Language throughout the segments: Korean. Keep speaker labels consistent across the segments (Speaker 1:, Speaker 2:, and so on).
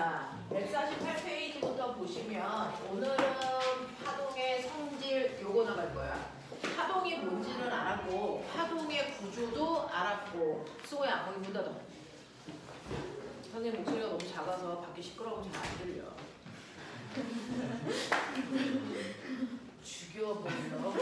Speaker 1: 자, 148페이지부터 보시면 오늘은 파동의 성질 요거 나갈 거야. 파동이 뭔지는 알았고 파동의 구조도 알았고. 수고야, 거기 문 닫아. 선생님 목소리가 너무 작아서 밖에 시끄러우면 잘 안 들려. 죽여버려.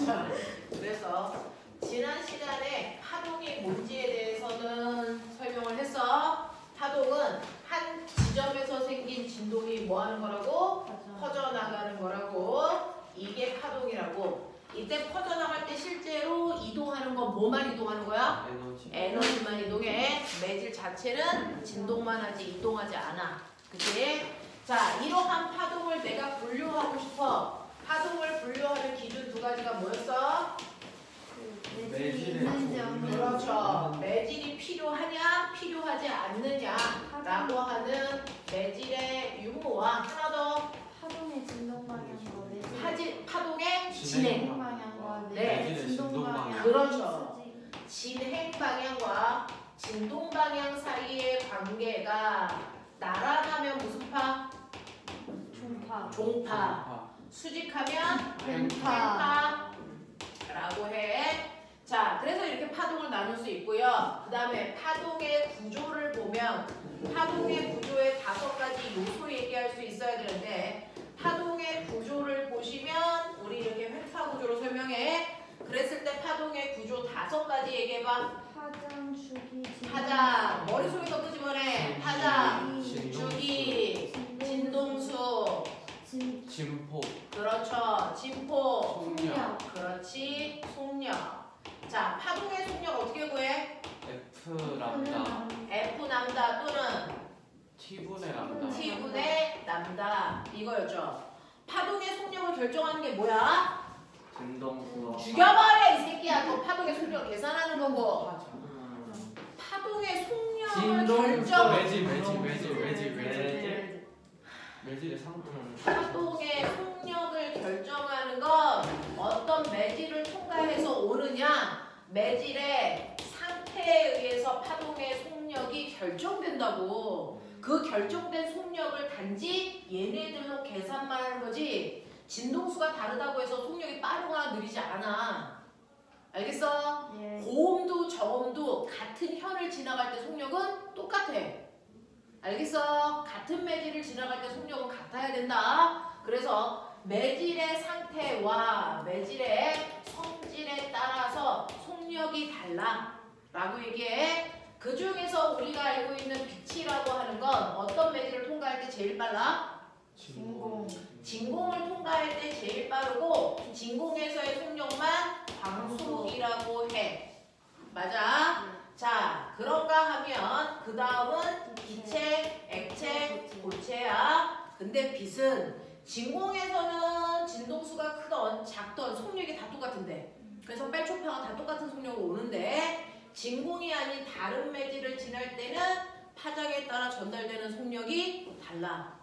Speaker 1: 자, 그래서 지난 시간에 파동이 뭔지에 대해서는 설명을 했어. 파동은 한 지점에서 생긴 진동이 뭐 하는 거라고? 퍼져나가는 거라고. 이게 파동이라고. 이때 퍼져나갈 때 실제로 이동하는 건 뭐만 이동하는 거야? 에너지만 이동해. 매질 자체는 진동만 하지 이동하지 않아. 그치? 자, 이러한 파동을 내가 분류하고 싶어. 파동을 분류하는 기준 두 가지가 뭐였어? 그렇죠. 매질이 필요하냐, 필요하지 않느냐 라고 하는 매질의 유무와 하나 더
Speaker 2: 파동의 진동 방향과
Speaker 1: 파동의 진행
Speaker 2: 방향과
Speaker 1: 네,
Speaker 2: 진동 방향.
Speaker 1: 그렇죠. 진행 방향과 진동 방향 사이의 관계가 나란하면 무슨 파? 종파. 수직하면 횡파라고 해. 자, 그래서 이렇게 파동을 나눌 수 있고요. 그 다음에 파동의 구조를 보면 파동의 구조의 5가지 요소 얘기할 수 있어야 되는데 파동의 구조를 보시면 우리 이렇게 횡파 구조로 설명해. 그랬을 때 파동의 구조 5가지 얘기해봐.
Speaker 2: 파장, 주기,
Speaker 1: 파장, 머릿속에서 끄집어내. 파장, 주기, 진동수,
Speaker 3: 진폭.
Speaker 1: 그렇죠. 진폭,
Speaker 3: 속력.
Speaker 1: 그렇지. 속력. 자, 파동의 속력 어떻게 구해?
Speaker 3: F 람다.
Speaker 1: F 남다 또는
Speaker 3: T분의 람다.
Speaker 1: T분의 남다. 이거였죠. 파동의 속력을 결정하는 게 뭐야?
Speaker 3: 진동수.
Speaker 1: 죽여버려 이 새끼야. 또 파동의 속력을 계산하는 거고. 파동의 속력을 결정.
Speaker 3: 매질의 상품.
Speaker 1: 파동의 속력을 결정하는 건 어떤 매질을 통과해서 오느냐, 매질의 상태에 의해서 파동의 속력이 결정된다고. 그 결정된 속력을 단지 얘네들로 계산만 하는 거지 진동수가 다르다고 해서 속력이 빠르거나 느리지 않아. 알겠어?
Speaker 2: 예.
Speaker 1: 고음도 저음도 같은 현을 지나갈 때 속력은 똑같아. 알겠어? 같은 매질을 지나갈 때 속력은 같아야 된다. 그래서 매질의 상태와 매질의 성질에 따라서 속력이 달라 라고 얘기해. 그 중에서 우리가 알고 있는 빛이라고 하는 건 어떤 매질을 통과할 때 제일 빨라? 진공을 통과할 때 제일 빠르고 진공에서의 속력만 광속이라고 해. 맞아? 자, 그런가 하면 그 다음은 기체, 액체, 고체야. 근데 빛은 진공에서는 진동수가 크던 작던 속력이 다 똑같은데 그래서 뺄초파가 다 똑같은 속력으로 오는데 진공이 아닌 다른 매질을 지날 때는 파장에 따라 전달되는 속력이 달라.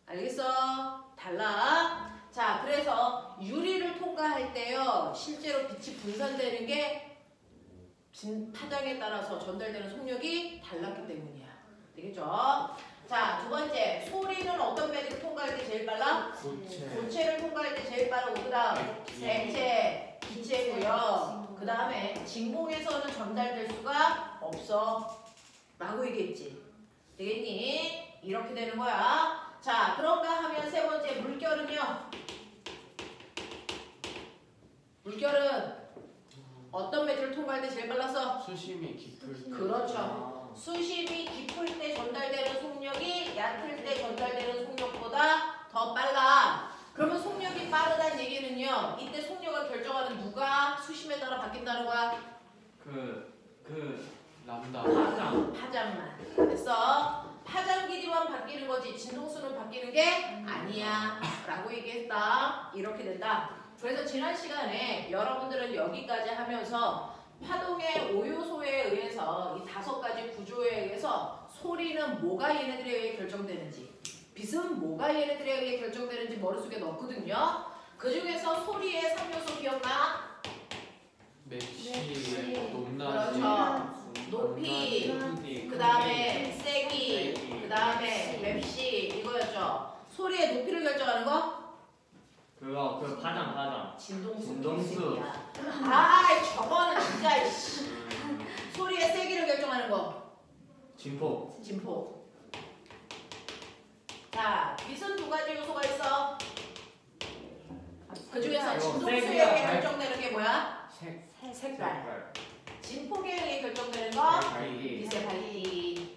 Speaker 1: 알겠어? 달라. 자, 그래서 유리를 통과할 때요 실제로 빛이 분산되는 게 파장에 따라서 전달되는 속력이 달랐기 때문이야. 되겠죠? 자, 두 번째, 소리는 어떤 매질을 통과할 때 제일 빨라? 고체를 통과할 때 제일 빠르고 그 다음 액체, 기체고요. 그 다음에 진공에서는 전달될 수가 없어 라고 얘기했지. 되겠니? 이렇게 되는 거야. 자, 그런가 하면 세 번째, 물결은요. 물결은 어떤 매질을 통과할 때 제일 빨랐어?
Speaker 3: 수심이 깊을 때.
Speaker 1: 그렇죠. 수심이 깊을 때 전달되는 속력이 얕을 때 전달되는 속력보다 더 빨라. 그러면 속력이 빠르다는 얘기는요. 이때 속력을 결정하는 누가 수심에 따라 바뀐다는 거야?
Speaker 3: 람다.
Speaker 1: 파장만. 그래서 파장 길이만 바뀌는 거지 진동수는 바뀌는 게 아니야 라고 얘기했다. 이렇게 된다. 그래서 지난 시간에 여러분들은 여기까지 하면서 파동의 5요소에 의해서 이 5가지 구조에 의해서 소리는 뭐가 얘네들에 의해 결정되는지 빛은 뭐가 얘네들에 의해 결정되는지 머릿속에 넣었거든요. 그 중에서 소리의 3요소 기억나?
Speaker 3: 맥시, 높낮이,
Speaker 1: 그렇죠. 높이, 그 다음에 세기, 소리의 높이를 결정하는 거?
Speaker 4: 그거 그 파장.
Speaker 1: 진동수. 아, 저거는 진짜 이씨. 소리의 세기를 결정하는 거.
Speaker 3: 진폭.
Speaker 1: 진폭. 자, 빛은 두 가지 요소가 있어. 그 중에서 진동수에 의해 결정되는 게 뭐야? 색깔. 진폭에 의해 결정되는 거? 빛의 밝기.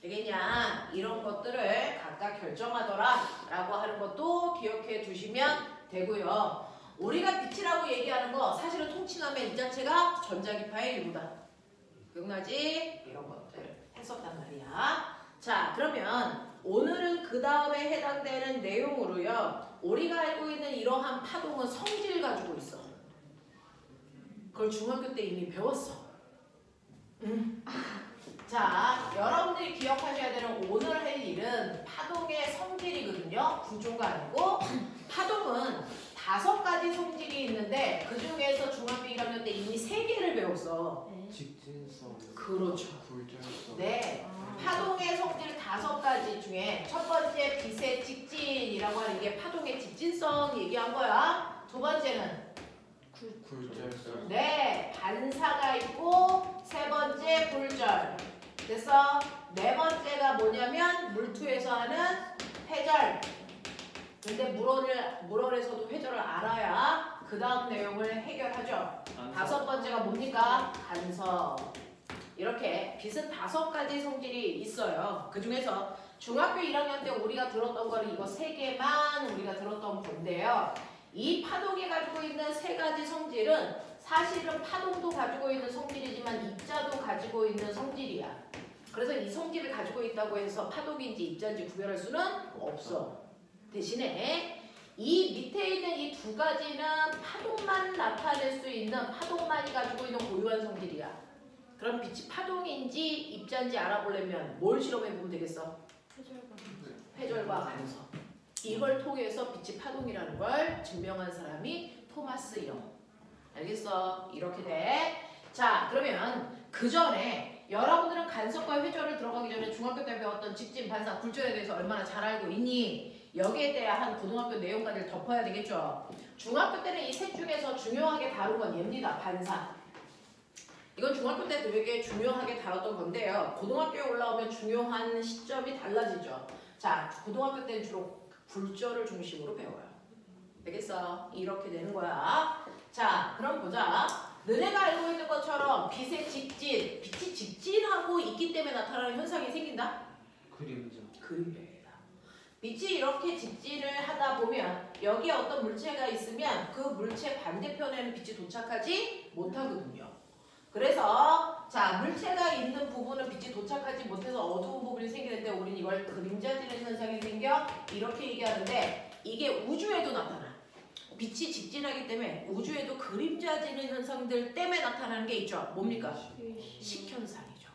Speaker 1: 되겠냐? 이런 것들을 각각 결정하더라라고 하는 것도 기억해 두시면 되고요. 우리가 빛이라고 얘기하는 거 사실은 통칭하면 이 자체가 전자기파의 일부다. 기억나지? 이런 것들 했었단 말이야. 자, 그러면 오늘은 그 다음에 해당되는 내용으로요. 우리가 알고 있는 이러한 파동은 성질 가지고 있어. 그걸 중학교 때 이미 배웠어. 자, 여러분들이 기억하셔야 되는 오늘 할 일은 파동의 성질이거든요. 구조가 아니고. 파동은 5가지 성질이 있는데 그 중에서 중학교 1학년 때 이미 3개를 배웠어.
Speaker 3: 직진성.
Speaker 1: 그렇죠.
Speaker 3: 굴절성.
Speaker 1: 네. 파동의 성질 5가지 중에 첫 번째 빛의 직진이라고 하는 게 파동의 직진성 얘기한 거야. 두 번째는
Speaker 3: 굴절성.
Speaker 1: 네, 반사가 있고 세 번째 굴절. 됐어? 네 번째가 뭐냐면 물투에서 하는 회절. 근데 물월에서도 회절을 알아야 그 다음 내용을 해결하죠. 5번째가 뭡니까? 간섭. 이렇게 빛은 5가지 성질이 있어요. 그 중에서 중학교 1학년 때 우리가 들었던 거는 이거 3개만 우리가 들었던 건데요. 이 파동이 가지고 있는 3가지 성질은 사실은 파동도 가지고 있는 성질이지만 입자도 가지고 있는 성질이야. 그래서 이 성질을 가지고 있다고 해서 파동인지 입자인지 구별할 수는 없어. 대신에 이 밑에 있는 이 2가지는 파동만 나타낼 수 있는 파동만이 가지고 있는 고유한 성질이야. 그럼 빛이 파동인지 입자인지 알아보려면 뭘 실험해보면 되겠어? 회절과 간섭. 이걸 통해서 빛이 파동이라는 걸 증명한 사람이 토마스 영. 알겠어? 이렇게 돼. 자, 그러면 그 전에 여러분들은 간섭과 회절을 들어가기 전에 중학교 때 배웠던 직진, 반사, 굴절에 대해서 얼마나 잘 알고 있니? 여기에 대한 고등학교 내용까지 덮어야 되겠죠? 중학교 때는 이 셋 중에서 중요하게 다룬 건 얘입니다. 반사. 이건 중학교 때 되게 중요하게 다뤘던 건데요. 고등학교에 올라오면 중요한 시점이 달라지죠. 자, 고등학교 때는 주로 굴절을 중심으로 배워요. 되겠어? 이렇게 되는 거야. 자, 그럼 보자. 너네가 알고 있는 것처럼 빛의 직진, 빛이 직진하고 있기 때문에 나타나는 현상이 생긴다?
Speaker 3: 그림자.
Speaker 1: 그림자입니다. 빛이 이렇게 직진을 하다 보면 여기에 어떤 물체가 있으면 그 물체 반대편에는 빛이 도착하지 못하거든요. 그래서 자, 물체가 있는 부분은 빛이 도착하지 못해서 어두운 부분이 생기는데 우리는 이걸 그림자지는 현상이 생겨 이렇게 얘기하는데 이게 우주에도 나타나. 빛이 직진하기 때문에 우주에도 그림자지는 현상들 때문에 나타나는 게 있죠. 뭡니까? 식현상이죠.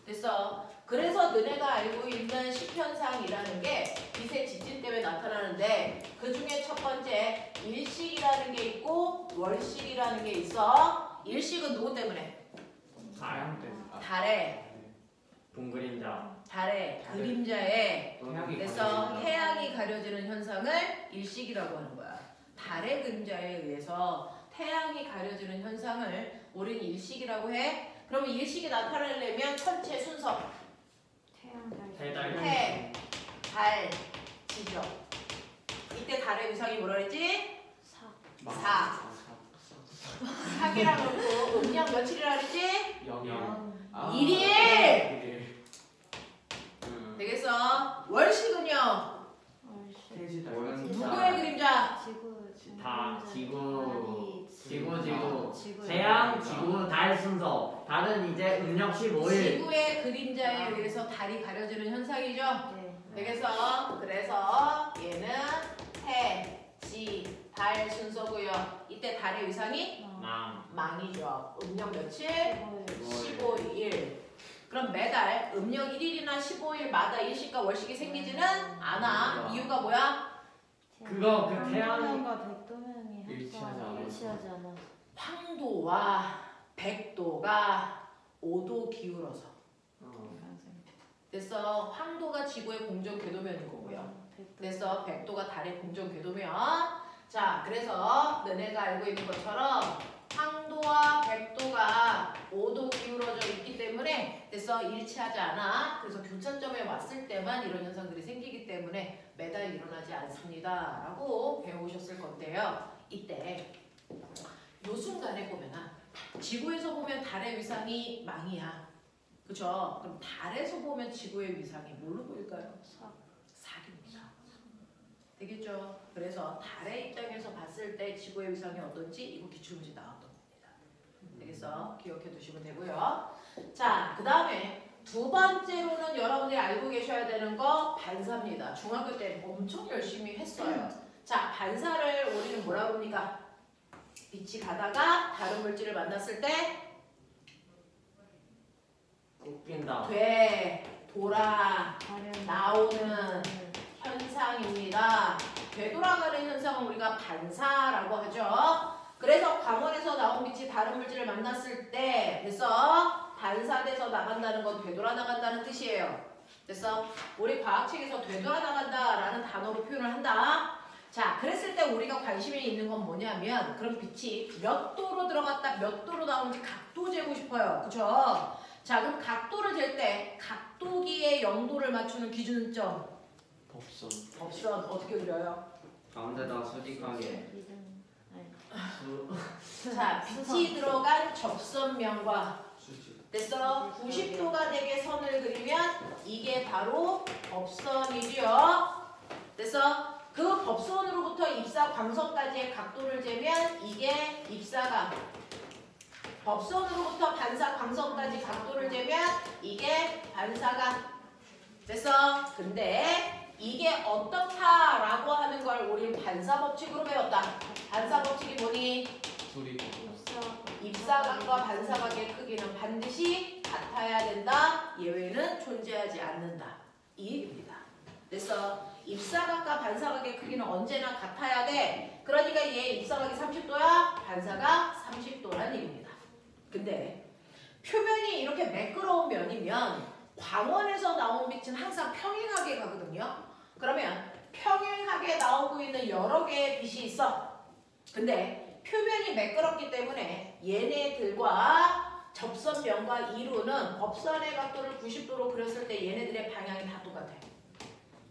Speaker 1: 됐어? 그래서 너네가 알고 있는 식현상이라는 게 빛의 직진 때문에 나타나는데 그 중에 첫 번째 일식이라는 게 있고 월식이라는 게 있어. 일식은 누구 때문에?
Speaker 3: 태양 때문에.
Speaker 1: 달의
Speaker 4: 동그림자.
Speaker 1: 그림자에
Speaker 3: 태양이
Speaker 1: 그래서
Speaker 3: 가려진다.
Speaker 1: 태양이 가려지는 현상을 일식이라고 하는 거야. 달의 그림자에 의해서 태양이 가려지는 현상을 우리는 일식이라고 해. 그러면 일식이 나타나려면 천체 순서
Speaker 4: 해달.
Speaker 1: 해, 달, 지죠. 이때 달의 위상이 뭐라 그랬지? 4. 4기라 그러고 음력 며칠이라 그랬지?
Speaker 3: 영영.
Speaker 1: 일일. 되겠어? 월식은요?
Speaker 3: 태지다.
Speaker 1: 누구의 그림자?
Speaker 4: 다 지구.
Speaker 2: 지구.
Speaker 4: 태양, 지구, 달 순서. 달은 이제 음력 15일.
Speaker 1: 지구의 그림자에 의해서 달이 가려지는 현상이죠?
Speaker 2: 네.
Speaker 1: 되겠어? 그래서 얘는 해, 지, 달 순서고요. 이때 달의 위상이 망이죠. 음력 며칠? 15일. 그럼 매달 음력 1일이나 15일마다 일식과 월식이 생기지는 않아. 이유가 뭐야?
Speaker 4: 그거 그 태양.
Speaker 2: 태양과 백도면이
Speaker 3: 일치하지 않아서.
Speaker 2: 일치하지 않아서.
Speaker 1: 황도와 백도가 5도 기울어서. 됐어. 황도가 지구의 공전 궤도면인 거고요. 그래서 100도가 달의 공전 궤도면. 자, 그래서 너네가 알고 있는 것처럼 황도와 100도가 5도 기울어져 있기 때문에 됐어. 일치하지 않아. 그래서 교차점에 왔을 때만 이런 현상들이 생기기 때문에 매달 일어나지 않습니다. 라고 배우셨을 건데요. 이때 요 순간에 보면 지구에서 보면 달의 위상이 망이야. 그죠? 그럼 달에서 보면 지구의 위상이 뭘로 보일까요? 삭입니다. 되겠죠? 그래서 달의 입장에서 봤을 때 지구의 위상이 어떤지 이거 기출문제 나왔던 겁니다. 되겠어? 기억해 두시면 되고요. 자, 그 다음에 두 번째로는 여러분들이 알고 계셔야 되는 거 반사입니다. 중학교 때 엄청 열심히 했어요. 자, 반사를 우리는 뭐라고 합니까? 빛이 가다가 다른 물질을 만났을 때
Speaker 4: 웃긴다.
Speaker 1: 돌아 나오는 현상입니다. 되돌아가는 현상은 우리가 반사라고 하죠. 그래서 광원에서 나온 빛이 다른 물질을 만났을 때 그래서 반사돼서 나간다는 건 되돌아 나간다는 뜻이에요. 그래서 우리 과학책에서 되돌아 나간다라는 단어로 표현을 한다. 자, 그랬을 때 우리가 관심이 있는 건 뭐냐면 그럼 빛이 몇 도로 들어갔다 몇 도로 나오는지 각도 재고 싶어요. 그쵸? 자, 그럼 각도를 잴 때 각도기의 0도를 맞추는 기준점 법선 어떻게 그려요?
Speaker 4: 가운데다 수직하게
Speaker 1: 자, 빛이 들어간 접선면과
Speaker 3: 수직.
Speaker 1: 됐어? 90도가 되게 선을 그리면 이게 바로 법선이죠. 됐어? 그 법선으로부터 입사 광선까지의 각도를 재면 이게 입사각. 법선으로부터 반사 광선까지 각도를 재면 이게 반사각. 됐어? 근데 이게 어떻다라고 하는 걸 우린 반사법칙으로 배웠다. 반사법칙이 뭐니?
Speaker 3: 둘이
Speaker 1: 입사각과 반사각의 크기는 반드시 같아야 된다. 예외는 존재하지 않는다. 이 얘기입니다. 그래서 입사각과 반사각의 크기는 언제나 같아야 돼. 그러니까 얘 입사각이 30도야. 반사각 30도란 얘기입니다. 근데 표면이 이렇게 매끄러운 면이면 광원에서 나온 빛은 항상 평행하게 가거든요. 그러면 평행하게 나오고 있는 여러 개의 빛이 있어. 근데 표면이 매끄럽기 때문에 얘네들과 접선면과 이루는 법선의 각도를 90도로 그렸을 때 얘네들의 방향이 다 똑같아.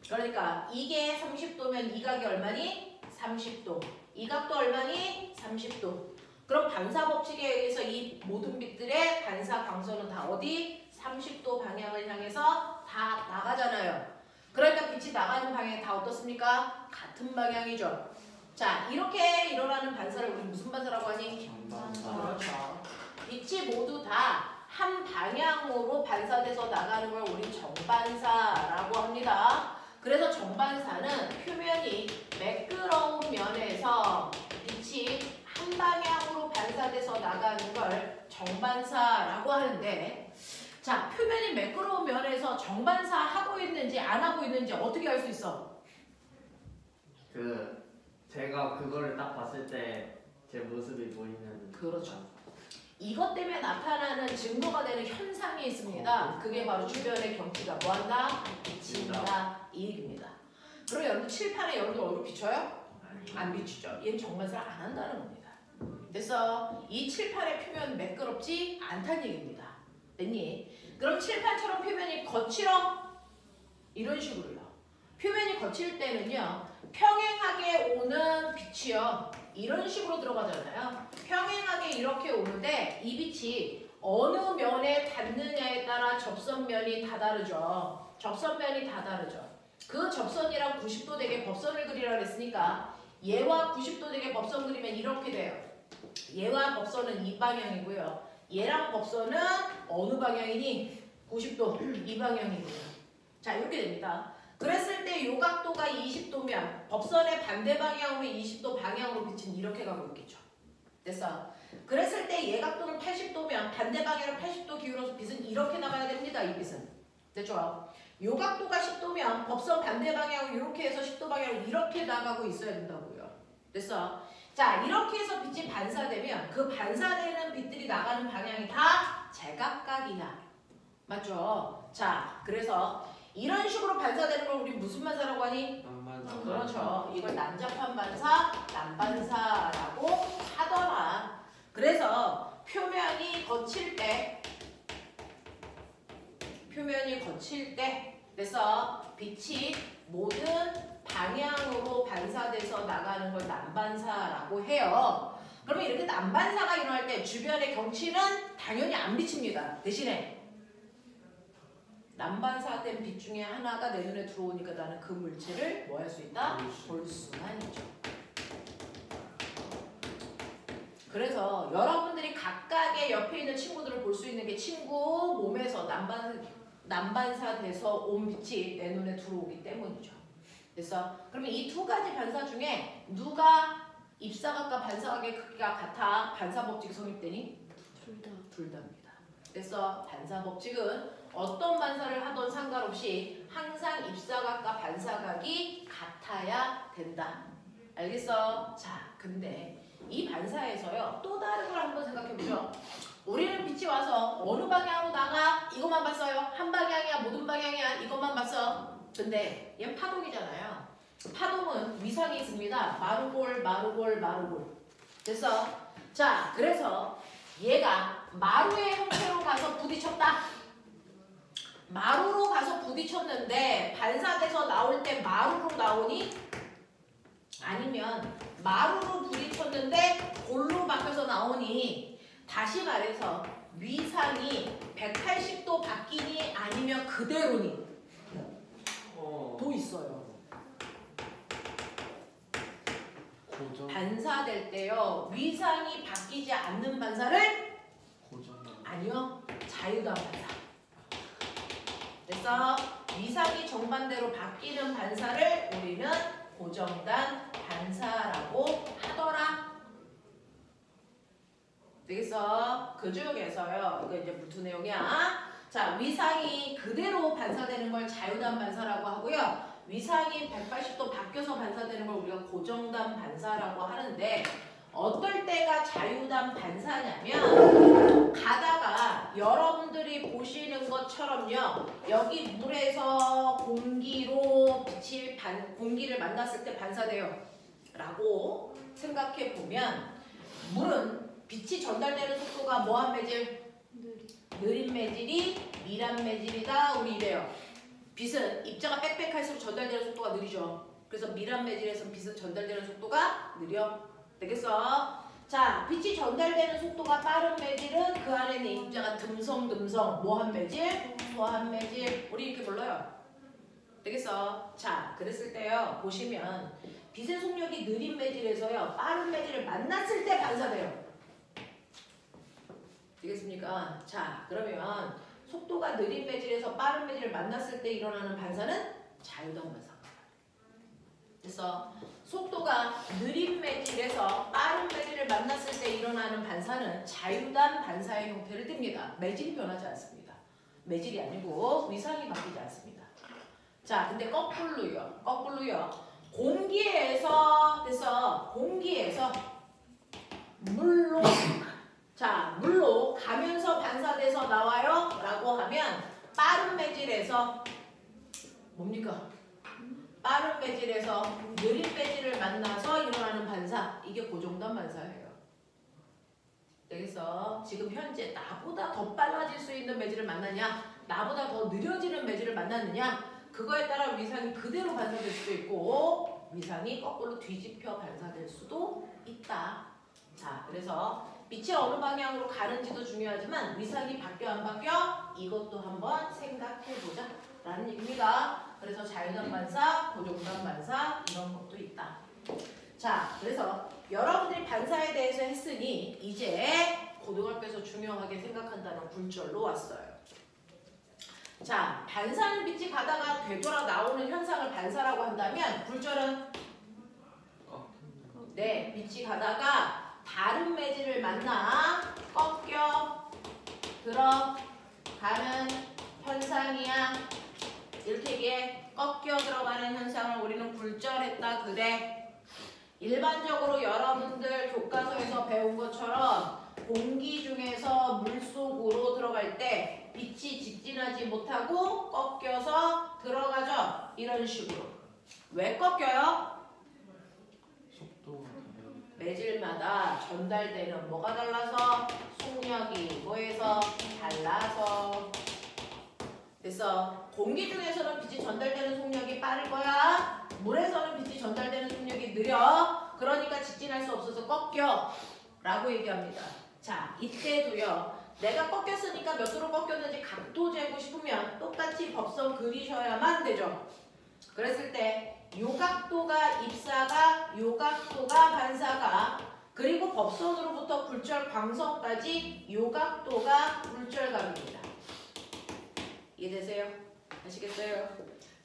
Speaker 1: 그러니까 이게 30도면 이 각이 얼마니? 30도. 이 각도 얼마니? 30도. 그럼 반사법칙에 의해서 이 모든 빛들의 반사 광선은 다 어디? 30도 방향을 향해서 다 나가잖아요. 그러니까 빛이 나가는 방향이 다 어떻습니까? 같은 방향이죠. 자, 이렇게 일어나는 반사를 우리 무슨 반사라고 하니?
Speaker 3: 정반사.
Speaker 1: 그렇죠. 빛이 모두 다 한 방향으로 반사돼서 나가는 걸 우리 정반사라고 합니다. 그래서 정반사는 표면이 매끄러운 면에서 빛이 한 방향으로 반사돼서 나가는 걸 정반사라고 하는데, 자, 표면이 매끄러운 면에서 정반사 하고 있는지 안 하고 있는지 어떻게 알 수 있어?
Speaker 4: 제가 그거를 딱 봤을 때 제 모습이 보이는.
Speaker 1: 그렇죠. 이것 때문에 나타나는 증거가 되는 현상이 있습니다. 그게 바로 주변의 경치가 뭐한다? 비친다. 이 얘기입니다. 그럼 여러분 칠판에 여러분들 얼굴 비춰요? 안 비추죠. 얘는 정반사를 안 한다는 겁니다. 그래서 이 칠판의 표면 매끄럽지 않다는 얘기입니다. 됐니? 그럼 칠판처럼 표면이 거칠어? 이런 식으로요. 표면이 거칠 때는요. 평행하게 오는 빛이요. 이런 식으로 들어가잖아요. 평행하게 이렇게 오는데 이 빛이 어느 면에 닿느냐에 따라 접선면이 다 다르죠. 접선면이 다 다르죠. 그 접선이랑 90도 되게 법선을 그리라 그랬으니까 얘와 90도 되게 법선 그리면 이렇게 돼요. 얘와 법선은 이 방향이고요. 얘랑 법선은 어느 방향이니? 90도 이 방향이고요. 자, 이렇게 됩니다. 그랬을 때 요 각도가 20도면 법선의 반대 방향으로 20도 방향으로 빛은 이렇게 가고 있겠죠. 됐어. 그랬을 때 얘 각도는 80도면 반대 방향으로 80도 기울어서 빛은 이렇게 나가야 됩니다. 이 빛은. 됐죠? 요 각도가 10도면 법선 반대 방향으로 이렇게 해서 10도 방향으로 이렇게 나가고 있어야 된다고요. 됐어? 자, 이렇게 해서 빛이 반사되면 그 반사되는 빛들이 나가는 방향이 다 제각각이야. 맞죠? 자, 그래서 이런 식으로 반사되는 걸 우리 무슨 반사라고 하니? 그렇죠. 이걸 난잡한 반사, 난반사라고 하더라. 그래서 표면이 거칠 때 그래서 빛이 모든 방향으로 반사돼서 나가는 걸 난반사라고 해요. 그러면 이렇게 난반사가 일어날 때 주변의 경치는 당연히 안 비칩니다. 대신에 난반사된 빛 중에 하나가 내 눈에 들어오니까 나는 그 물체를 뭐 할 수 있다? 볼 수가 있죠. 그래서 여러분들이 각각의 옆에 있는 친구들을 볼 수 있는 게 친구 몸에서 난반사돼서 온 빛이 내 눈에 들어오기 때문이죠. 그래서 그러면 이 두 가지 반사 중에 누가 입사각과 반사각의 크기가 같아 반사 법칙이 성립되니? 둘 다입니다. 그래서 반사 법칙은 어떤 반사를 하던 상관없이 항상 입사각과 반사각이 같아야 된다. 알겠어? 자, 근데 이 반사에서요 또 다른 걸 한번 생각해보죠. 우리는 빛이 와서 어느 방향으로 나가? 이것만 봤어요. 한 방향이야? 모든 방향이야? 이것만 봤어. 근데 얘는 파동이잖아요. 파동은 위상이 있습니다. 마루골. 됐어? 자, 그래서 얘가 마루의 형태로 가서 부딪혔다. 마루로 가서 부딪혔는데 반사돼서 나올 때 마루로 나오니? 아니면 마루로 부딪혔는데 골로 바뀌어서 나오니? 다시 말해서 위상이 180도 바뀌니 아니면 그대로니? 도 있어요. 반사될 때요 위상이 바뀌지 않는 반사를 아니요 자유단 반사. 그래서 위상이 정반대로 바뀌는 반사를 우리는 고정단 반사라고 하더라. 되겠어? 그 중에서요 이거 이제 무투 내용이야. 자, 위상이 그대로 반사되는 걸 자유단 반사라고 하고요. 위상이 180도 바뀌어서 반사되는 걸 우리가 고정단 반사라고 하는데 어떨 때가 자유단 반사냐면 가다가 여러분들이 보시는 것처럼요. 여기 물에서 공기를 만났을 때 반사돼요. 라고 생각해 보면 물은 빛이 전달되는 속도가 뭐한 매질? 느린 매질이 미란 매질이다. 우리 이래요. 빛은 입자가 빽빽할수록 전달되는 속도가 느리죠. 그래서 미란 매질에서 빛은 전달되는 속도가 느려. 되겠어? 자, 빛이 전달되는 속도가 빠른 매질은 그 안에 있는 입자가 듬성듬성 뭐한 매질? 소한 매질. 우리 이렇게 불러요. 되겠어? 자, 그랬을 때요. 보시면 빛의 속력이 느린 매질에서요. 빠른 매질을 만났을 때 반사돼요. 되겠습니까? 자, 그러면 속도가 느린 매질에서 빠른 매질을 만났을 때 일어나는 반사는 자유단 반사입니다. 그래서 속도가 느린 매질에서 빠른 매질을 만났을 때 일어나는 반사는 자유단 반사의 형태를 띱니다. 매질이 변하지 않습니다. 매질이 아니고 위상이 바뀌지 않습니다. 자, 근데 거꾸로요. 공기에서 물로 가면서 반사돼서 나와요 라고 하면 빠른 매질에서 뭡니까? 빠른 매질에서 느린 매질을 만나서 일어나는 반사, 이게 고정단 반사예요. 되겠어? 지금 현재 나보다 더 빨라질 수 있는 매질을 만나냐, 나보다 더 느려지는 매질을 만났느냐, 그거에 따라 위상이 그대로 반사될 수도 있고 위상이 거꾸로 뒤집혀 반사될 수도 있다. 자, 그래서 빛이 어느 방향으로 가는지도 중요하지만 위상이 바뀌어 안 바뀌어? 이것도 한번 생각해보자 라는 얘기입니다. 그래서 자유단 반사, 고정단 반사 이런 것도 있다. 자, 그래서 여러분들이 반사에 대해서 했으니 이제 고등학교에서 중요하게 생각한다는 굴절로 왔어요. 자, 반사는 빛이 가다가 되돌아 나오는 현상을 반사라고 한다면 굴절은 네, 빛이 가다가 다른 매질을 만나 꺾여 들어가는 현상이야. 이렇게 얘기해. 꺾여 들어가는 현상을 우리는 굴절했다 그래. 일반적으로 여러분들 교과서에서 배운 것처럼 공기 중에서 물속으로 들어갈 때 빛이 직진하지 못하고 꺾여서 들어가죠. 이런 식으로. 왜 꺾여요?
Speaker 3: 속도가 다르.
Speaker 1: 매질마다 전달되는 뭐가 달라서? 속력이 뭐에서? 달라서. 그래서 공기 중에서는 빛이 전달되는 속력이 빠를 거야. 물에서는 빛이 전달되는 속력이 느려. 그러니까 직진할 수 없어서 꺾여 라고 얘기합니다. 자, 이때도요. 내가 꺾였으니까 몇 도로 꺾였는지 각도 재고 싶으면 똑같이 법선 그리셔야만 되죠. 그랬을 때 요각도가 입사각, 요각도가 반사각, 그리고 법선으로부터 굴절 광선까지 요각도가 굴절각입니다. 이해되세요? 아시겠어요?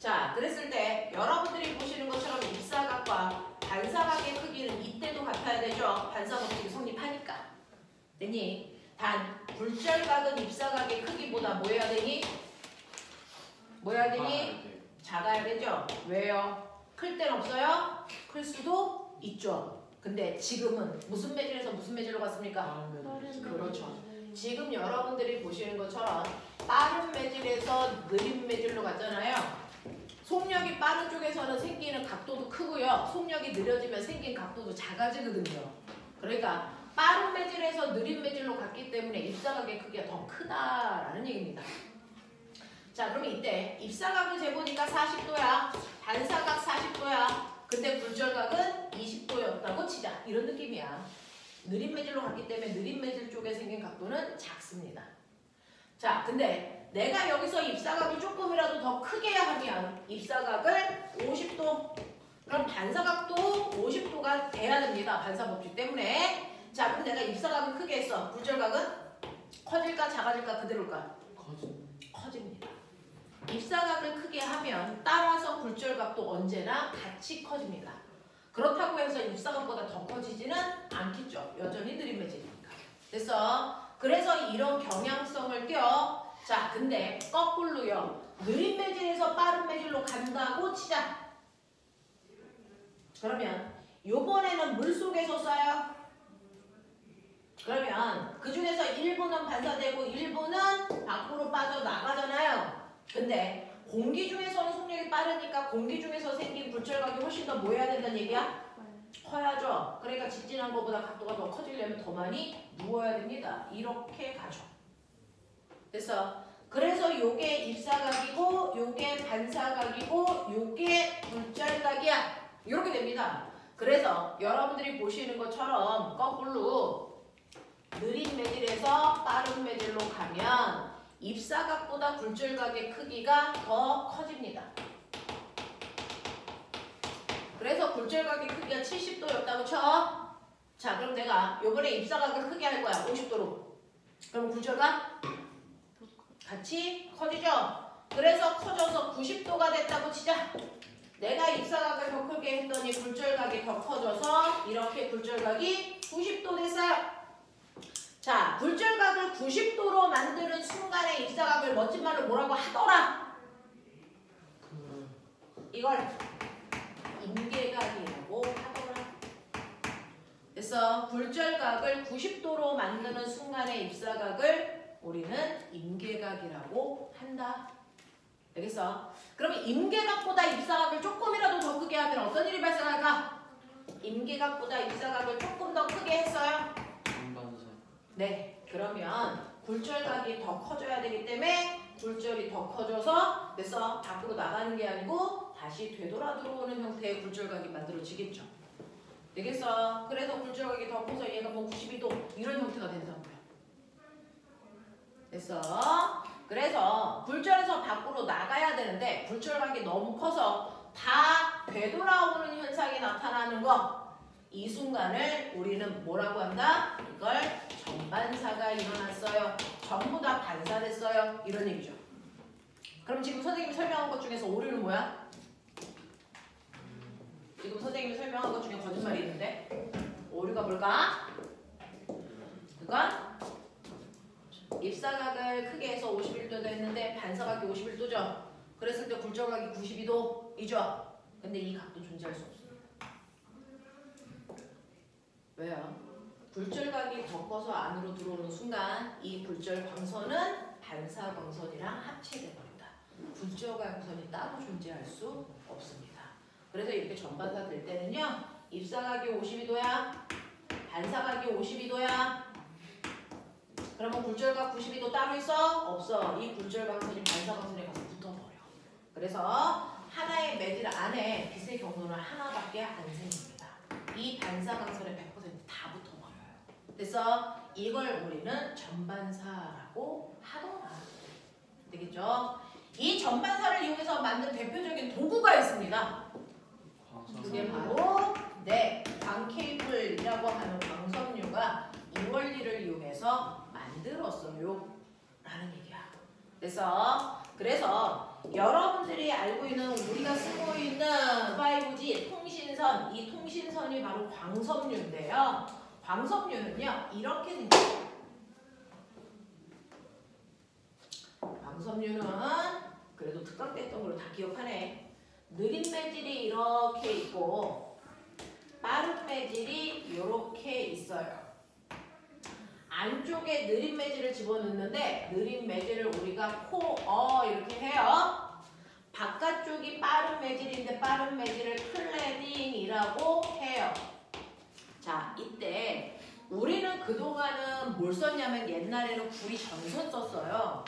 Speaker 1: 자, 그랬을 때 여러분들이 보시는 것처럼 입사각과 반사각의 크기는 이때도 같아야 되죠. 반사법칙이 성립하니까. 되니? 단 굴절각은 입사각의 크기보다 뭐 해야 되니? 뭐 해야 되니? 작아야 되죠. 왜요? 클 땐 없어요? 클 수도 있죠. 근데 지금은 무슨 매질에서 무슨 매질로 갔습니까? 그렇죠. 지금 여러분들이 보시는 것처럼 빠른 매질에서 느린 매질로 갔잖아요. 속력이 빠른 쪽에서는 생기는 각도도 크고요. 속력이 느려지면 생긴 각도도 작아지거든요. 그러니까 빠른 매질에서 느린 매질로 갔기 때문에 입사각의 크기가 더 크다라는 얘기입니다. 자, 그럼 이때 입사각을 재보니까 40도야. 반사각 40도야. 근데 굴절각은 20도였다고 치자. 이런 느낌이야. 느린 매질로 갔기 때문에 느린 매질 쪽에 생긴 각도는 작습니다. 자, 근데 내가 여기서 입사각을 조금이라도 더 크게 하면 입사각을 50도, 그럼 반사각도 50도가 돼야 됩니다. 반사법칙 때문에. 자, 그럼 내가 입사각을 크게 했어. 굴절각은 커질까 작아질까 그대로일까? 커집니다. 입사각을 크게 하면 따라서 굴절각도 언제나 같이 커집니다. 그렇다고 해서 입사각보다 더 커지지는 않겠죠. 여전히 느린 매질이니까. 그래서 이런 경향성을 띄어. 자, 근데 거꾸로요. 느린 매질에서 빠른 매질로 간다고 치자. 그러면 요번에는 물속에서 쏴요. 그러면 그 중에서 일부는 반사되고 일부는 밖으로 빠져나가잖아요. 근데 공기 중에서는 속력이 빠르니까 공기 중에서 생긴 굴절각이 훨씬 더 뭐 해야 된다는 얘기야? 커야죠. 그러니까 직진한 것보다 각도가 더 커지려면 더 많이 누워야 됩니다. 이렇게 가죠. 그래서 요게 입사각이고 요게 반사각이고 요게 굴절각이야. 이렇게 됩니다. 그래서 여러분들이 보시는 것처럼 거꾸로 느린 매질에서 빠른 매질로 가면 입사각보다 굴절각의 크기가 더 커집니다. 그래서 굴절각의 크기가 70도였다고 쳐. 자, 그럼 내가 요번에 입사각을 크게 할 거야. 50도로. 그럼 굴절각 같이 커지죠. 그래서 커져서 90도가 됐다고 치자. 내가 입사각을 더 크게 했더니 굴절각이 더 커져서 이렇게 굴절각이 90도 됐어요. 자, 굴절각을 90도로 만드는 순간에 입사각을 멋진 말로 뭐라고 하더라? 이걸 임계각이라고 하더라. 그래서 굴절각을 90도로 만드는 순간의 입사각을 우리는 임계각이라고 한다. 알겠어? 그러면 임계각보다 입사각을 조금이라도 더 크게 하면 어떤 일이 발생할까? 임계각보다 입사각을 조금 더 크게 했어요. 네, 그러면 굴절각이 더 커져야 되기 때문에 굴절이 더 커져서 그래서 밖으로 나가는 게 아니고 다시 되돌아 들어오는 형태의 굴절각이 만들어지겠죠. 되겠어? 그래서 굴절각이 더 커서 얘가 뭐 92도 이런 형태가 된다고요. 됐어? 그래서 굴절에서 밖으로 나가야 되는데 굴절각이 너무 커서 다 되돌아오는 현상이 나타나는 거. 이 순간을 우리는 뭐라고 한다? 이걸 정반사가 일어났어요. 전부 다 반사됐어요. 이런 얘기죠. 그럼 지금 선생님이 설명한 것 중에서 오류는 뭐야? 지금 선생님이 설명한 것 중에 거짓말이 있는데 오류가 뭘까? 그건 입사각을 크게 해서 51도도 했는데 반사각이 51도죠. 그랬을 때 굴절각이 92도이죠. 근데 이 각도 존재할 수 없어요. 왜요? 굴절각이 덮어서 안으로 들어오는 순간 이 굴절 광선은 반사 광선이랑 합체돼 버린다. 굴절 광선이 따로 존재할 수 없습니다. 그래서 이렇게 전반사 될 때는요. 입사각이 52도야. 반사각이 52도야. 그러면 굴절각 92도 따로 있어? 없어. 이 굴절 광선이 반사 광선에 가서 붙어버려. 그래서 하나의 매질 안에 빛의 경로는 하나밖에 안 생깁니다. 이 반사 광선에 100%다 붙어버려요. 그래서 이걸 우리는 전반사라고 하더라. 되겠죠? 이 전반사를 이용해서 만든 대표적인 도구가 있습니다. 그게 바로 광케이블이라고 하는 광섬유가 이 원리를 이용해서 만들었어요. 라는 얘기야. 그래서 여러분들이 알고 있는 우리가 쓰고 있는 5G 통신선, 이 통신선이 바로 광섬유인데요. 광섬유는요 이렇게 생겼어요. 광섬유는 그래도 특강 때 했던 걸로 다 기억하네. 느린 매질이 이렇게 있고 빠른 매질이 이렇게 있어요. 안쪽에 느린 매질을 집어넣는데 느린 매질을 우리가 코어 이렇게 해요. 바깥쪽이 빠른 매질인데 빠른 매질을 클래딩이라고 해요. 자, 이때 우리는 그동안은 뭘 썼냐면 옛날에는 구리 전선 썼어요.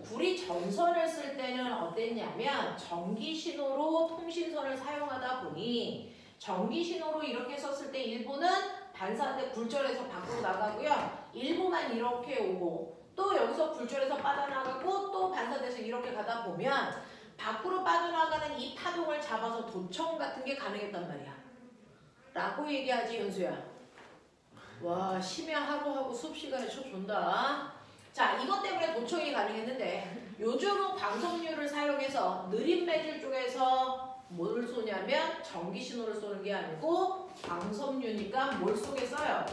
Speaker 1: 구리 전선을 쓸 때는 어땠냐면 전기 신호로 통신선을 사용하다 보니 전기 신호로 이렇게 썼을 때 일부는 반사대 굴절해서 밖으로 나가고요. 일부만 이렇게 오고 또 여기서 굴절해서 빠져나가고 또 반사돼서 이렇게 가다 보면 밖으로 빠져나가는 이 파동을 잡아서 도청 같은 게 가능했단 말이야. 라고 얘기하지 현수야. 와 심야 하루하고 수업 시간에 쳐 준다. 자 이것 때문에 도청이 가능했는데 요즘은 광섬유를 사용해서 느린 매질 쪽에서 뭘 쏘냐면 전기 신호를 쏘는 게 아니고 광섬유니까 뭘 쏘겠어요?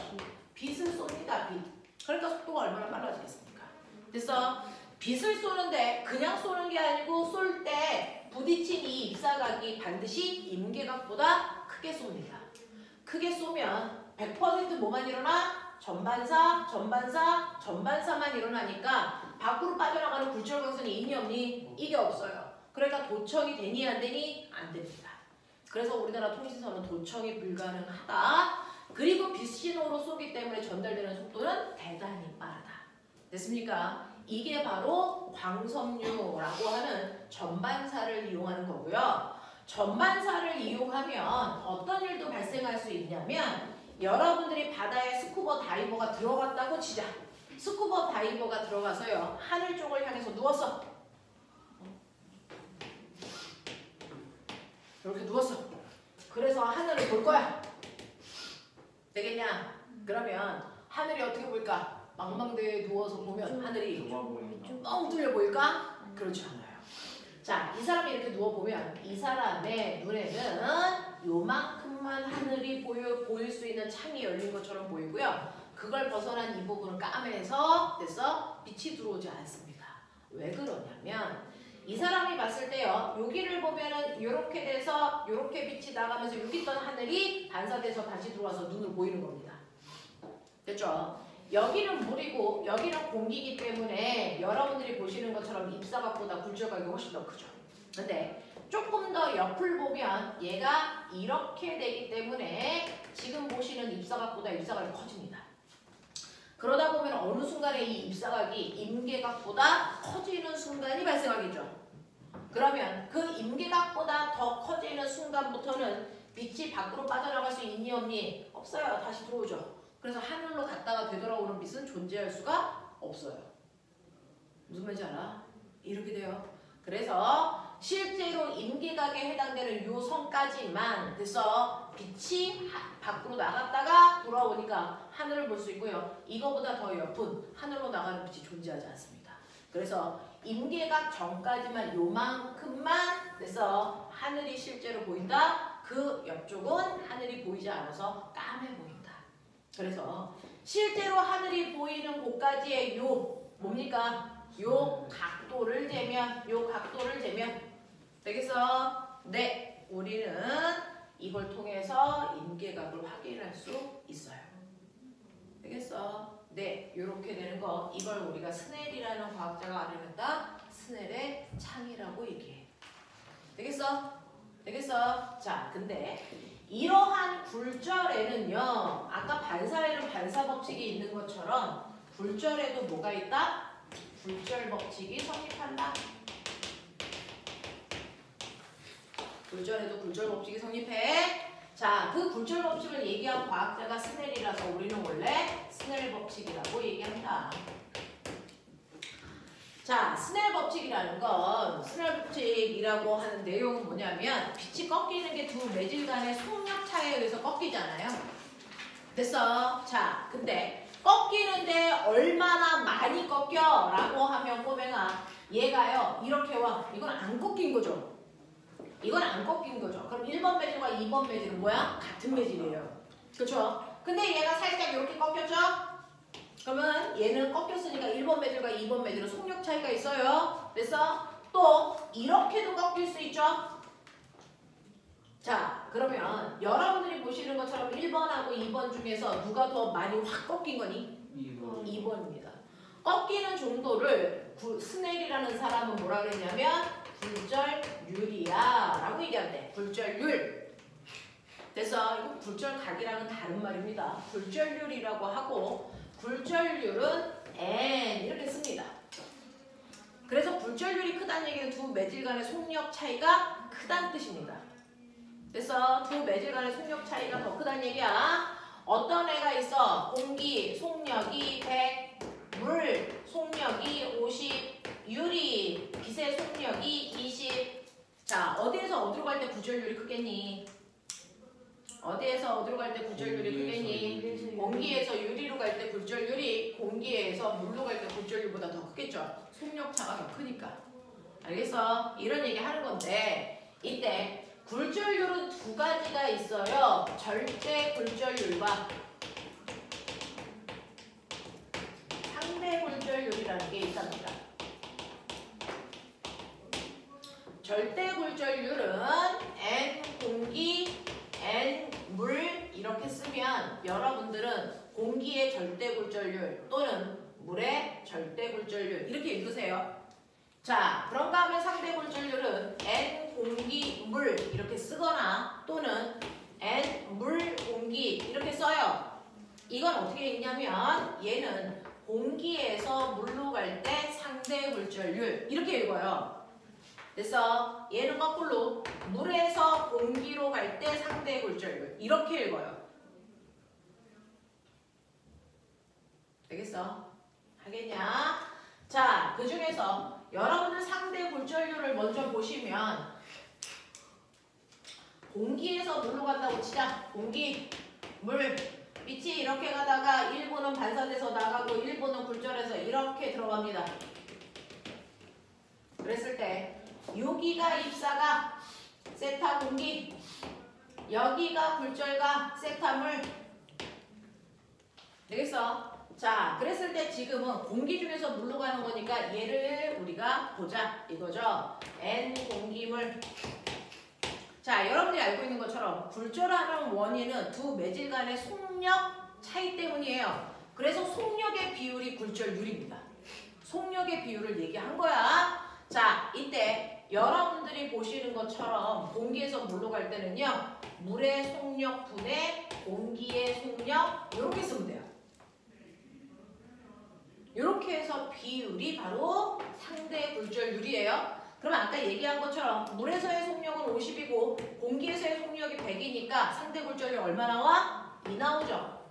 Speaker 1: 빛을 쏩니다. 빛. 그러니까 속도가 얼마나 빨라지겠습니까? 그래서 빛을 쏘는데 그냥 쏘는 게 아니고 쏠 때 부딪힌 이 입사각이 반드시 임계각보다 크게 쏩니다. 크게 쏘면 100% 뭐만 일어나? 전반사만 일어나니까 밖으로 빠져나가는 굴절광선이 있니 없니? 이게 없어요. 그러니까 도청이 되니 안 되니? 안 됩니다. 그래서 우리나라 통신선은 도청이 불가능하다. 그리고 빛신호로 쏘기 때문에 전달되는 속도는 대단히 빠르다. 됐습니까? 이게 바로 광섬유라고 하는 전반사를 이용하는 거고요. 전반사를 이용하면 어떤 일도 발생할 수 있냐면 여러분들이 바다에 스쿠버 다이버가 들어갔다고 치자. 스쿠버 다이버가 들어가서요. 하늘 쪽을 향해서 누웠어. 이렇게 누웠어. 그래서 하늘을 볼 거야. 되겠냐? 그러면 하늘이 어떻게 보일까? 망망대해에 누워서 보면 하늘이 뻥 뚫려 보일까? 그렇지 않아요. 자, 이 사람이 이렇게 누워보면 이 사람의 눈에는 요만큼만 하늘이 보일 수 있는 창이 열린 것처럼 보이고요. 그걸 벗어난 이 부분은 까매서 됐어? 빛이 들어오지 않습니다. 왜 그러냐면 이 사람이 봤을 때요. 여기를 보면은 이렇게 돼서 이렇게 빛이 나가면서 여기 있던 하늘이 반사돼서 다시 들어와서 눈으로 보이는 겁니다. 됐죠? 여기는 물이고 여기는 공기이기 때문에 여러분들이 보시는 것처럼 입사각보다 굴절각이 훨씬 더 크죠. 근데 조금 더 옆을 보면 얘가 이렇게 되기 때문에 지금 보시는 입사각보다 입사각이 커집니다. 그러다 보면 어느 순간에 이 입사각이 임계각보다 커지는 순간이 발생하겠죠. 그러면 그 임계각보다 더 커지는 순간부터는 빛이 밖으로 빠져나갈 수 있니 없니? 없어요. 다시 들어오죠. 그래서 하늘로 갔다가 되돌아오는 빛은 존재할 수가 없어요. 무슨 말인지 알아? 이렇게 돼요. 그래서 실제로 임계각에 해당되는 요 선까지만 돼서 빛이 밖으로 나갔다가 돌아오니까 하늘을 볼 수 있고요. 이거보다 더 옆은 하늘로 나가는 빛이 존재하지 않습니다. 그래서 임계각 전까지만 요만큼만 돼서 하늘이 실제로 보인다. 그 옆쪽은 하늘이 보이지 않아서 까매 보인다. 그래서 실제로 하늘이 보이는 곳까지의 요 뭡니까? 요 각도를 재면 되겠어? 네, 우리는 이걸 통해서 임계각을 확인할 수 있어요. 되겠어? 네, 이렇게 되는 거 이걸 우리가 스넬이라는 과학자가 알아냈다. 스넬의 창이라고 얘기해. 되겠어? 되겠어? 자, 근데 이러한 굴절에는요, 아까 반사에는 반사 법칙이 있는 것처럼 굴절에도 뭐가 있다? 굴절 법칙이 성립한다. 굴절에도 굴절 법칙이 성립해. 자, 그 굴절 법칙을 얘기한 과학자가 스넬이라서 우리는 원래 스넬 법칙이라고 얘기한다. 자, 스넬 법칙이라는 건 스넬 법칙이라고 하는 내용은 뭐냐면 빛이 꺾이는 게 두 매질 간의 속력 차에 의해서 꺾이잖아요. 됐어? 자, 근데 꺾이는데 얼마나 많이 꺾여? 라고 하면 꼬맹아 얘가요 이렇게 와. 이건 안 꺾인 거죠. 이건 안 꺾인 거죠. 그럼 1번 매질과 2번 매질은 뭐야? 같은 매질이에요. 그렇죠? 근데 얘가 살짝 이렇게 꺾였죠? 그러면 얘는 꺾였으니까 1번 매질과 2번 매질은 속력 차이가 있어요. 그래서 또 이렇게도 꺾일 수 있죠? 자, 그러면 여러분들이 보시는 것처럼 1번하고 2번 중에서 누가 더 많이 확 꺾인 거니? 2번입니다. 꺾이는 정도를 스넬이라는 사람은 뭐라 그랬냐면 굴절률이야 라고 얘기한대. 굴절률. 그래서 이거 굴절각이랑은 다른 말입니다. 굴절률이라고 하고 굴절률은 N 이렇게 씁니다. 그래서 굴절률이 크다는 얘기는 두 매질 간의 속력 차이가 크다는 뜻입니다. 그래서 두 매질 간의 속력 차이가 더 크다는 얘기야. 어떤 애가 있어? 공기 속력이 100, 물 속력이 50, 유리 빛의 속력이 20. 자, 어디에서 어디로 갈 때 굴절률이 크겠니? 어디에서 어디로 갈 때 굴절률이 크겠니? 공기에서 유리로 갈 때 굴절률이 공기에서 물로 갈 때 굴절률보다 더 크겠죠. 속력차가 더 크니까. 알겠어? 이런 얘기 하는 건데 이때 굴절률은 두 가지가 있어요. 절대 굴절률과 상대 굴절률이라는 게 있답니다. 절대 굴절률은 N 공기, N 물 이렇게 쓰면 여러분들은 공기의 절대 굴절률 또는 물의 절대 굴절률 이렇게 읽으세요. 자, 그런가 하면 상대 굴절률은 N 공기, 물 이렇게 쓰거나 또는 N 물, 공기 이렇게 써요. 이건 어떻게 읽냐면 얘는 공기에서 물로 갈 때 상대 굴절률 이렇게 읽어요. 그래서 얘는 거꾸로 물에서 공기로 갈 때 상대 굴절률 이렇게 읽어요. 되겠어? 하겠냐? 자, 그 중에서 여러분들 상대 굴절률을 먼저 보시면 공기에서 물로 간다고 치자. 공기, 물, 빛이 이렇게 가다가 일부는 반사돼서 나가고 일부는 굴절해서 이렇게 들어갑니다. 그랬을 때 여기가 입사가 세타 공기, 여기가 굴절가 세타 물. 되겠어? 자, 그랬을 때 지금은 공기 중에서 물로 가는 거니까 얘를 우리가 보자 이거죠. N 공기물. 자, 여러분들이 알고 있는 것처럼 굴절하는 원인은 두 매질 간의 속력 차이 때문이에요. 그래서 속력의 비율이 굴절률입니다. 속력의 비율을 얘기한 거야. 자, 이때 여러분들이 보시는 것처럼 공기에서 물로 갈 때는요. 물의 속력 분의 공기의 속력 이렇게 쓰면 돼요. 이렇게 해서 비율이 바로 상대 굴절률이에요. 그럼 아까 얘기한 것처럼 물에서의 속력은 50이고 공기에서의 속력이 100이니까 상대 굴절률 얼마 나와? 2 나오죠.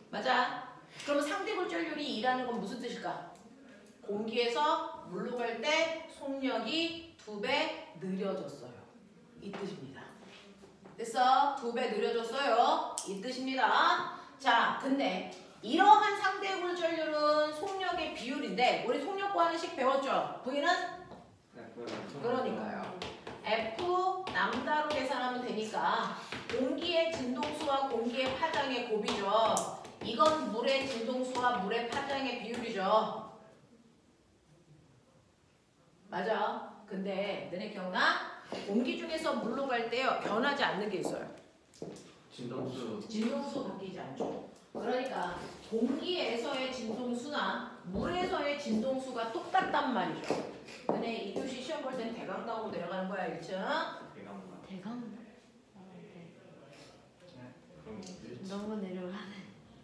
Speaker 1: 맞아. 그러면 상대 굴절률이 2라는 건 무슨 뜻일까? 공기에서 물로 갈 때 속력이 2배 느려졌어요. 이 뜻입니다. 됐어? 2배 느려졌어요. 이 뜻입니다. 자, 근데 이러한 상대 굴절률은 속력의 비율인데 우리 속력 구하는 식 배웠죠? V는? 그러니까요. F 남다로 계산하면 되니까 공기의 진동수와 공기의 파장의 곱이죠. 이건 물의 진동수와 물의 파장의 비율이죠. 맞아. 근데 너네 기억나? 공기 중에서 물로 갈 때요. 변하지 않는 게 있어요.
Speaker 3: 진동수.
Speaker 1: 진동수 바뀌지 않죠. 그러니까 공기에서의 진동수나 물에서의 진동수가 똑같단 말이죠. 근데 2교시 시험 볼 때는 대강 나오고 내려가는 거야 1층.
Speaker 2: 대강. 너무 내려가네.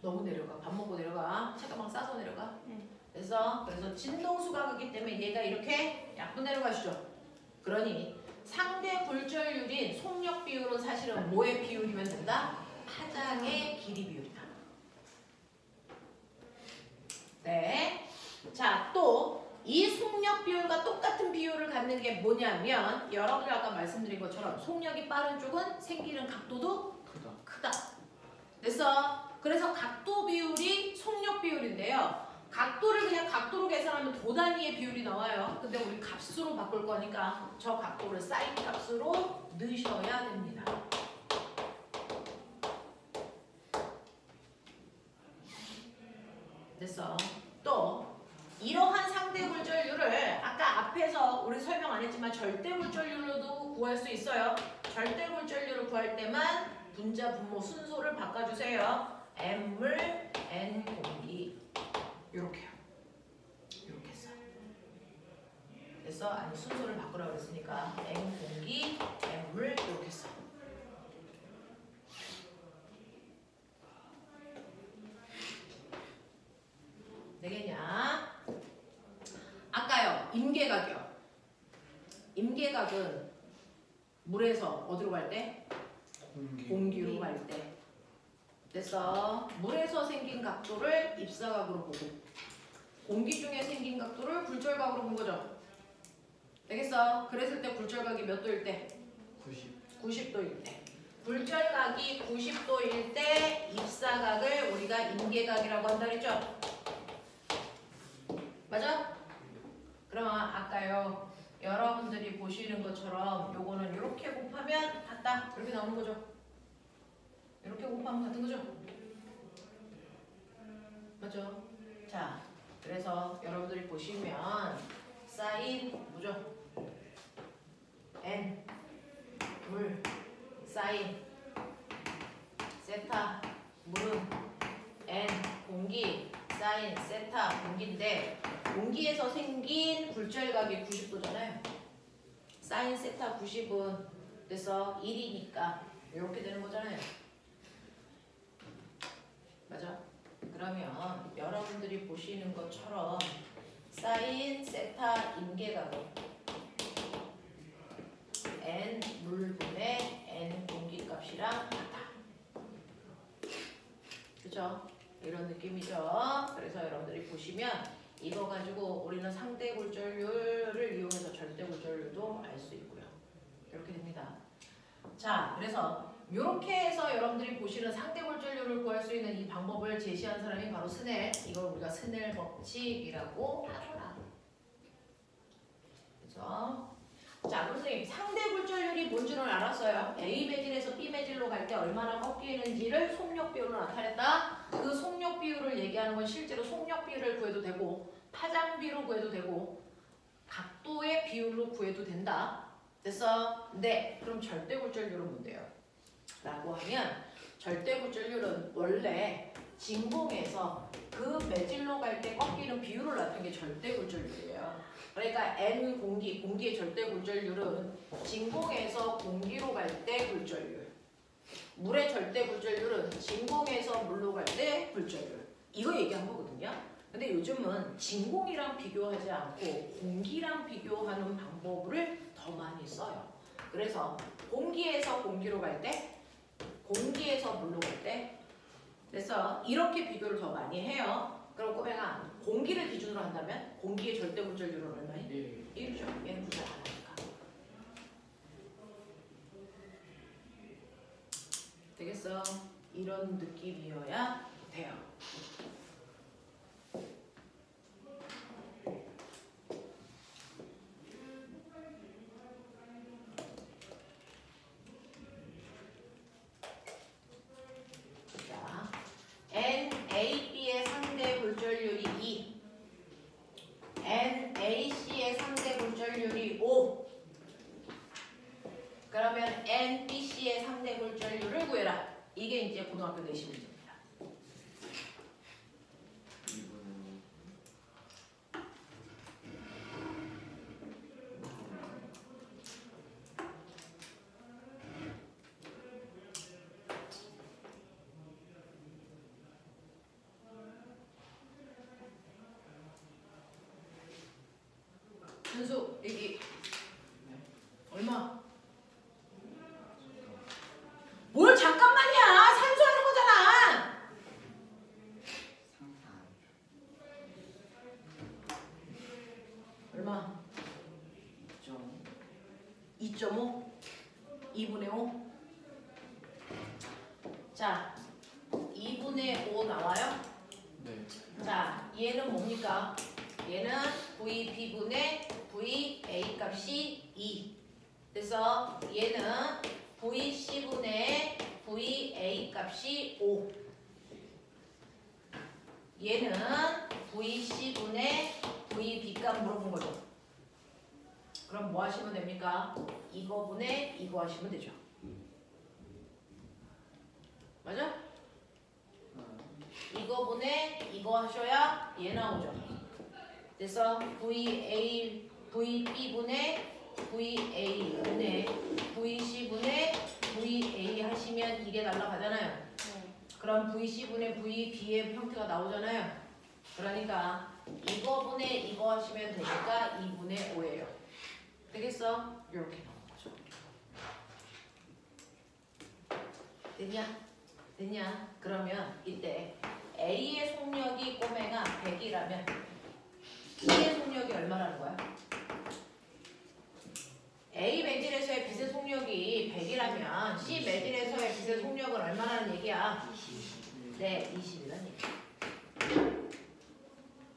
Speaker 1: 너무 내려가. 밥 먹고 내려가. 책가방 싸서 내려가.
Speaker 2: 네.
Speaker 1: 그래서 진동수가 그렇기 때문에 얘가 이렇게 약분 내려가시죠. 그러니 상대 굴절율인 속력 비율은 사실은 뭐의 비율이면 된다? 파장의 길이 비율이다. 네. 자, 또 이 속력 비율과 똑같은 비율을 갖는 게 뭐냐면 여러분이 아까 말씀드린 것처럼 속력이 빠른 쪽은 생기는 각도도 크다. 그래서 각도 비율이 속력 비율인데요. 각도를 그냥 각도로 계산하면 도 단위의 비율이 나와요. 근데 우리 값으로 바꿀 거니까 저 각도를 사인 값으로 넣으셔야 됩니다. 됐어. 또 이러한 상대 굴절률을 아까 앞에서 우리 설명 안 했지만 절대 굴절률로도 구할 수 있어요. 절대 굴절률을 구할 때만 분자 분모 순서를 바꿔주세요. M물, N 공기 이렇게요. 이렇게 써. 그래서 아니 순서를 바꾸라고 그랬으니까 N 공기, M물 이렇게 써. 되겠냐? 아까요 임계각이요. 임계각은 물에서 어디로 갈 때? 공기로 갈 때. 그래서 물에서 생긴 각도를 입사각으로 보고 공기 중에 생긴 각도를 굴절각으로 본 거죠. 되겠어? 그랬을 때 굴절각이 몇 도일 때? 90도일 때. 굴절각이 90도일 때 입사각을 우리가 임계각이라고 한다 그랬죠? 맞아? 그러면 아까요 여러분들이 보시는 것처럼 요거는 이렇게 곱하면 같다 이렇게 나오는 거죠. 이렇게 곱하면 같은 거죠. 맞죠? 자, 그래서 여러분들이 보시면 사인 뭐죠? N 물 사인 세타 물은 N 공기 사인 세타 공기인데 공기에서 생긴 굴절각이 90도잖아요. 사인 세타 90은 그래서 1이니까 이렇게 되는 거잖아요. 맞아? 그러면 여러분들이 보시는 것처럼 사인 세타 임계각은 N 물분의 N 공기값이랑 같다. 그죠? 이런 느낌이죠. 그래서 여러분들이 보시면 이거 가지고 우리는 상대 굴절률을 이용해서 절대 굴절률도 알 수 있고요. 이렇게 됩니다. 자, 그래서 이렇게 해서 여러분들이 보시는 상대 굴절률을 구할 수 있는 이 방법을 제시한 사람이 바로 스넬. 이걸 우리가 스넬 법칙이라고 하더라. 그죠? 자, 선생님 상대 굴절률이 뭔지는 알았어요. A 매질에서 B 매질로 갈 때 얼마나 꺾이는지를 속력 비율로 나타냈다. 그 속력 비율을 얘기하는 건 실제로 속력 비율을 구해도 되고 파장 비율로 구해도 되고 각도의 비율로 구해도 된다. 됐어? 네. 그럼 절대 굴절률은 뭔데요? 라고 하면 절대 굴절률은 원래 진공에서 그 매질로 갈 때 꺾이는 비율을 나타낸 게 절대 굴절률이에요. 그러니까 N 공기의 절대 굴절률은 진공에서 공기로 갈 때 굴절률. 물의 절대 굴절률은 진공에서 물로 갈 때 굴절률. 이거 얘기한 거거든요. 근데 요즘은 진공이랑 비교하지 않고 공기랑 비교하는 방법을 더 많이 써요. 그래서 공기에서 공기로 갈 때, 공기에서 물로 갈 때, 그래서 이렇게 비교를 더 많이 해요. 그럼 꼬맹아, 공기를 기준으로 한다면 공기의 절대 굴절률은 얼마니? 1이죠. 얘는 구절 안 하니까. 되겠어? 이런 느낌이어야 돼요. 자, NAB의 상대 굴절률이 2, NAC의 상대 굴절률이 5. 그러면 NBC의 상대 굴절률을 구해라. 이게 이제 고등학교 내신 문제입니다. 순수 얘기. 얼마? 뭘 잠깐만이야. 산수하는 거잖아. 얼마? 2.5? 2분의 5? 자, 2분의 5 나와요?
Speaker 3: 네.
Speaker 1: 자, 얘는 뭡니까? 얘는 VB분의 VA 값이 2. 그래서 얘는 VC분의 VA 값이 5. 얘는 VC분의 VB 값 물어본 거죠. 그럼 뭐 하시면 됩니까? 이거분의 이거 하시면 되죠. 맞아? 이거분의 이거 하셔야 얘 나오죠. 그래서 VB분의 VA분의 VC분의 VA 하시면 이게 날라가잖아요. 그럼 VC분의 VB의 형태가 나오잖아요. 그러니까 이거분의 이거 하시면 되니까 2분의 5예요. 되겠어? 이렇게 나오는 거죠. 됐냐? 됐냐? 그러면 이때 A의 속력이 꼬맹아 100이라면 B의 속력이 얼마라는 거야? A 메질에서의 빛의 속력이 100이라면 C 메질에서의 빛의 속력은 얼마라는 얘기야? 네, 20이라는 얘기야.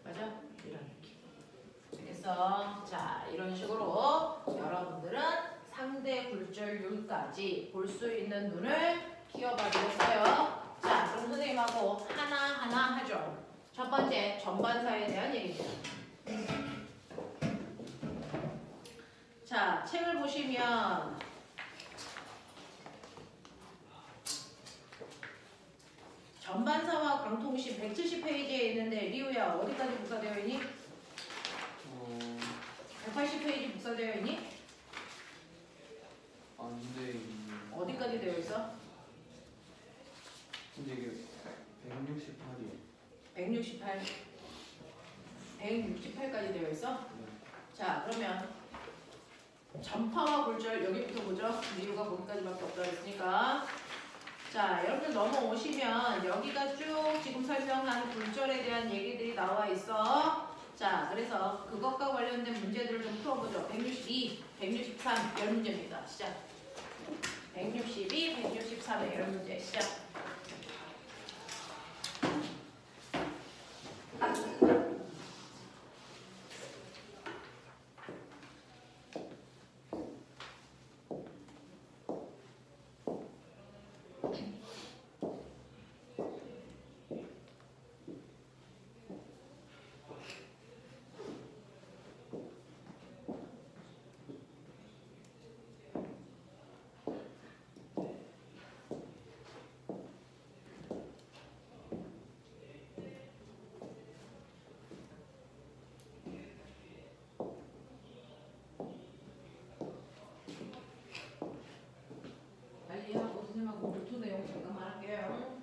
Speaker 1: 맞아? 이런 느낌. 그래서 자, 이런 식으로 여러분들은 상대 굴절률까지 볼 수 있는 눈을 키워봐 드렸어요. 자, 그럼 선생님하고 하나하나 하죠. 첫 번째, 전반사에 대한 얘기입니다. 자, 책을 보시면 전반사와 광통심 170페이지에 있는데 리우야 어디까지 복사되어 있니? 180페이지 복사되어 있니?
Speaker 3: 근데
Speaker 1: 어디까지 되어 있어?
Speaker 3: 근데 이게 168이요.
Speaker 1: 168. 168까지 되어 있어? 자, 그러면 전파와 굴절 여기부터 보죠. 이유가 거기까지밖에 없다 했으니까. 자, 여러분들 넘어오시면 여기가 쭉 지금 설명한 굴절에 대한 얘기들이 나와 있어. 자, 그래서 그것과 관련된 문제들을 좀 풀어보죠. 162, 163 이런 문제입니다. 시작. 162, 163의 이런 문제 시작. 빨리 하고 선생님하고 노트 내용 잠깐만 할게요.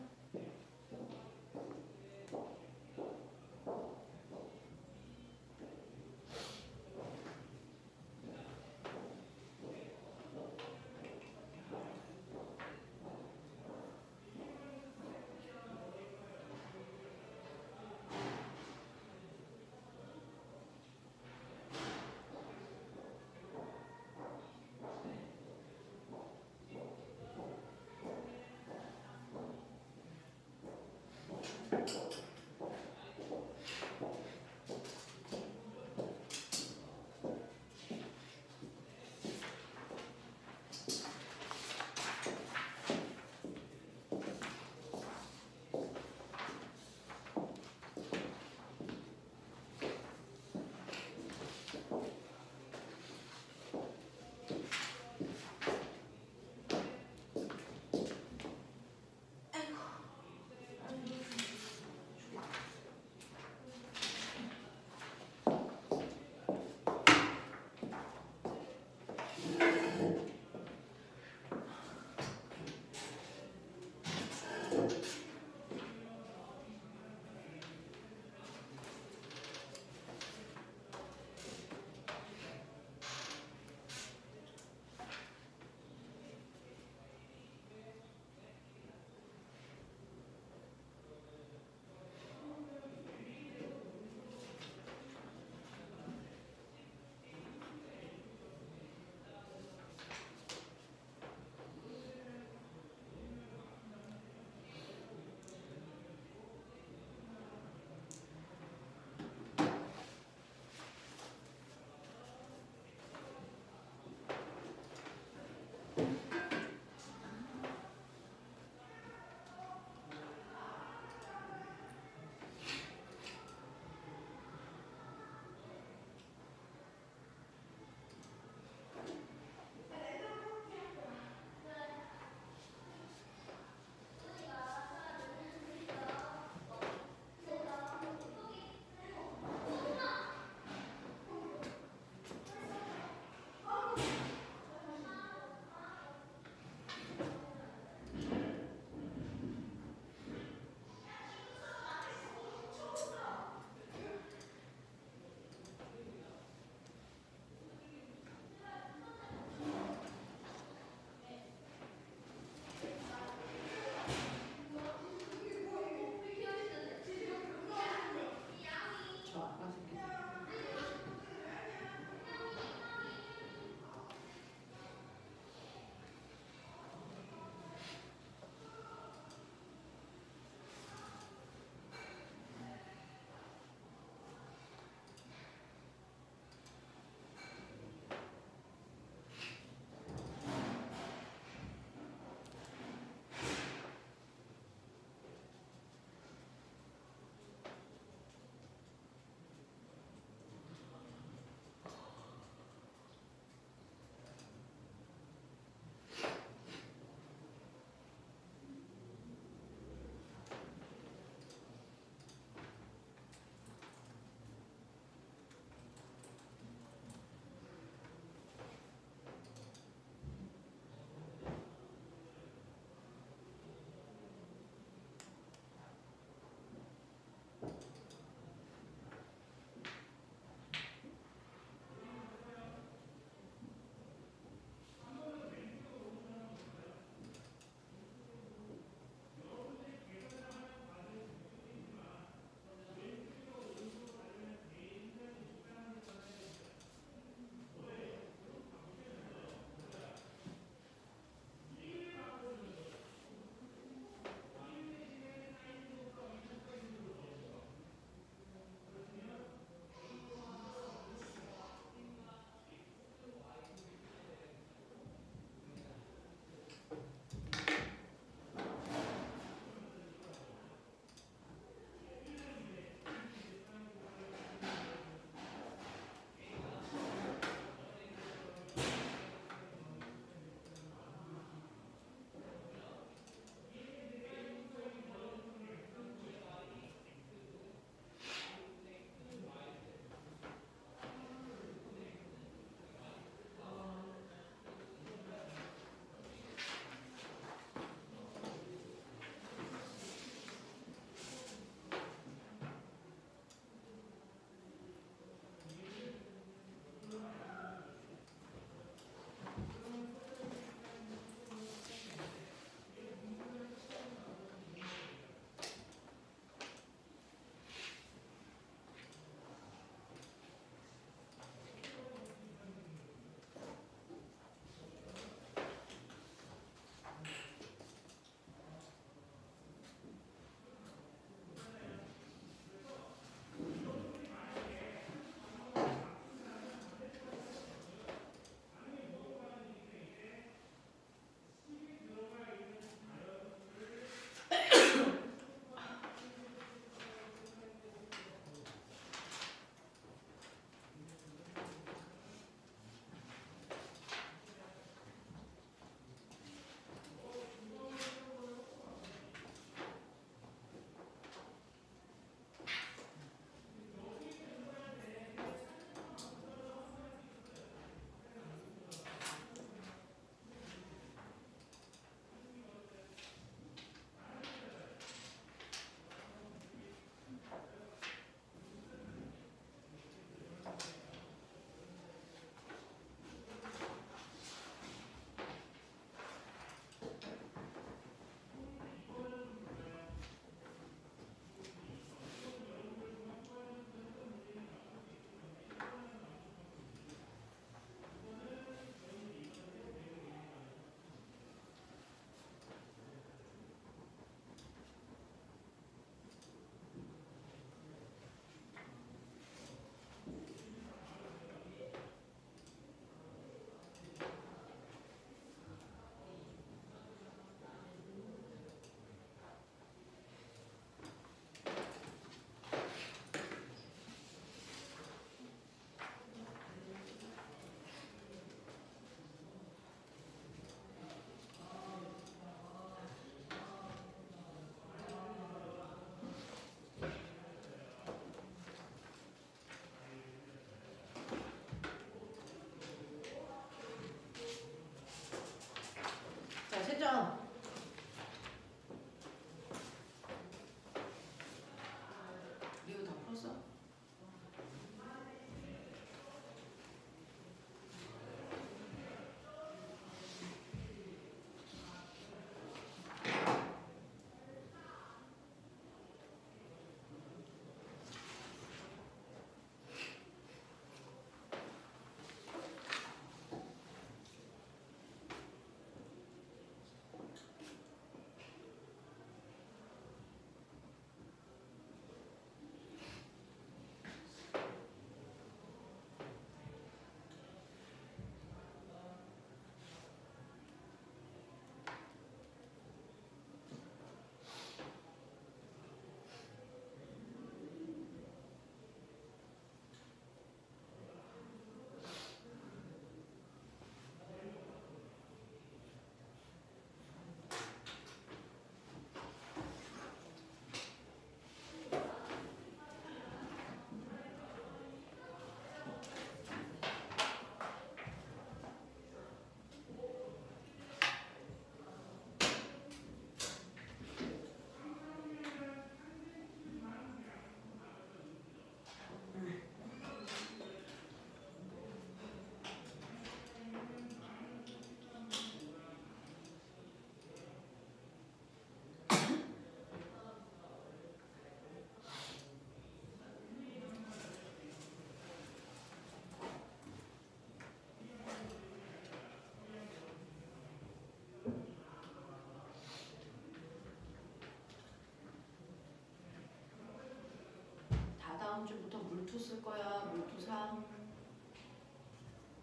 Speaker 1: 몰토 쓸 거야? 몰토 3.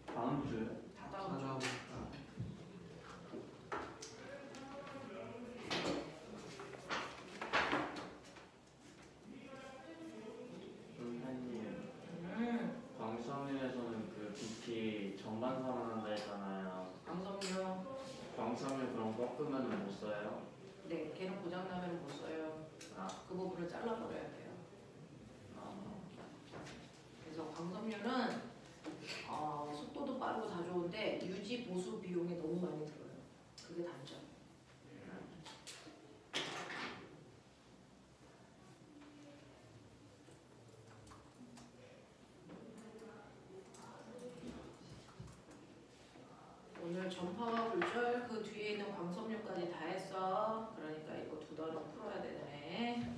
Speaker 4: 다음 주에
Speaker 1: 다 다음 주.
Speaker 3: 찾아볼까?
Speaker 4: 선생님
Speaker 1: 음.
Speaker 4: 광섬유에서는 그 BP 전반선언한다 했잖아요.
Speaker 1: 강섬유.
Speaker 4: 광섬유 그럼 꺾으면 못 써요?
Speaker 1: 네, 걔는 고장 나면 못 써요.
Speaker 4: 아,
Speaker 1: 그 부분을 잘라버려야 돼요.
Speaker 4: 아.
Speaker 1: 그래서 광섬유는 속도도 빠르고 다 좋은데 유지 보수 비용이 너무 많이 들어요. 그게 단점. 오늘 전파와 불철 그 뒤에 있는 광섬유까지 다 했어. 그러니까 이거 두 단원 풀어야 되네.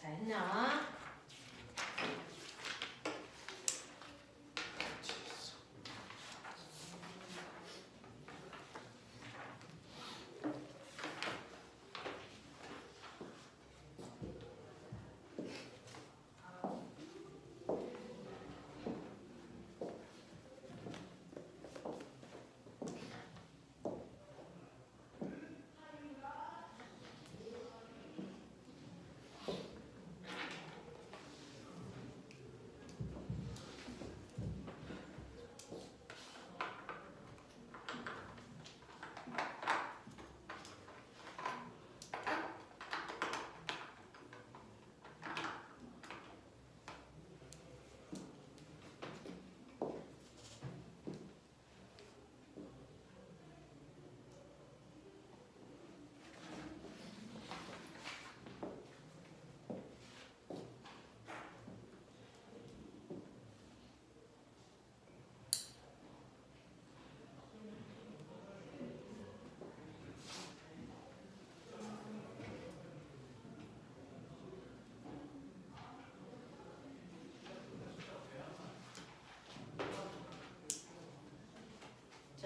Speaker 1: 다 했나?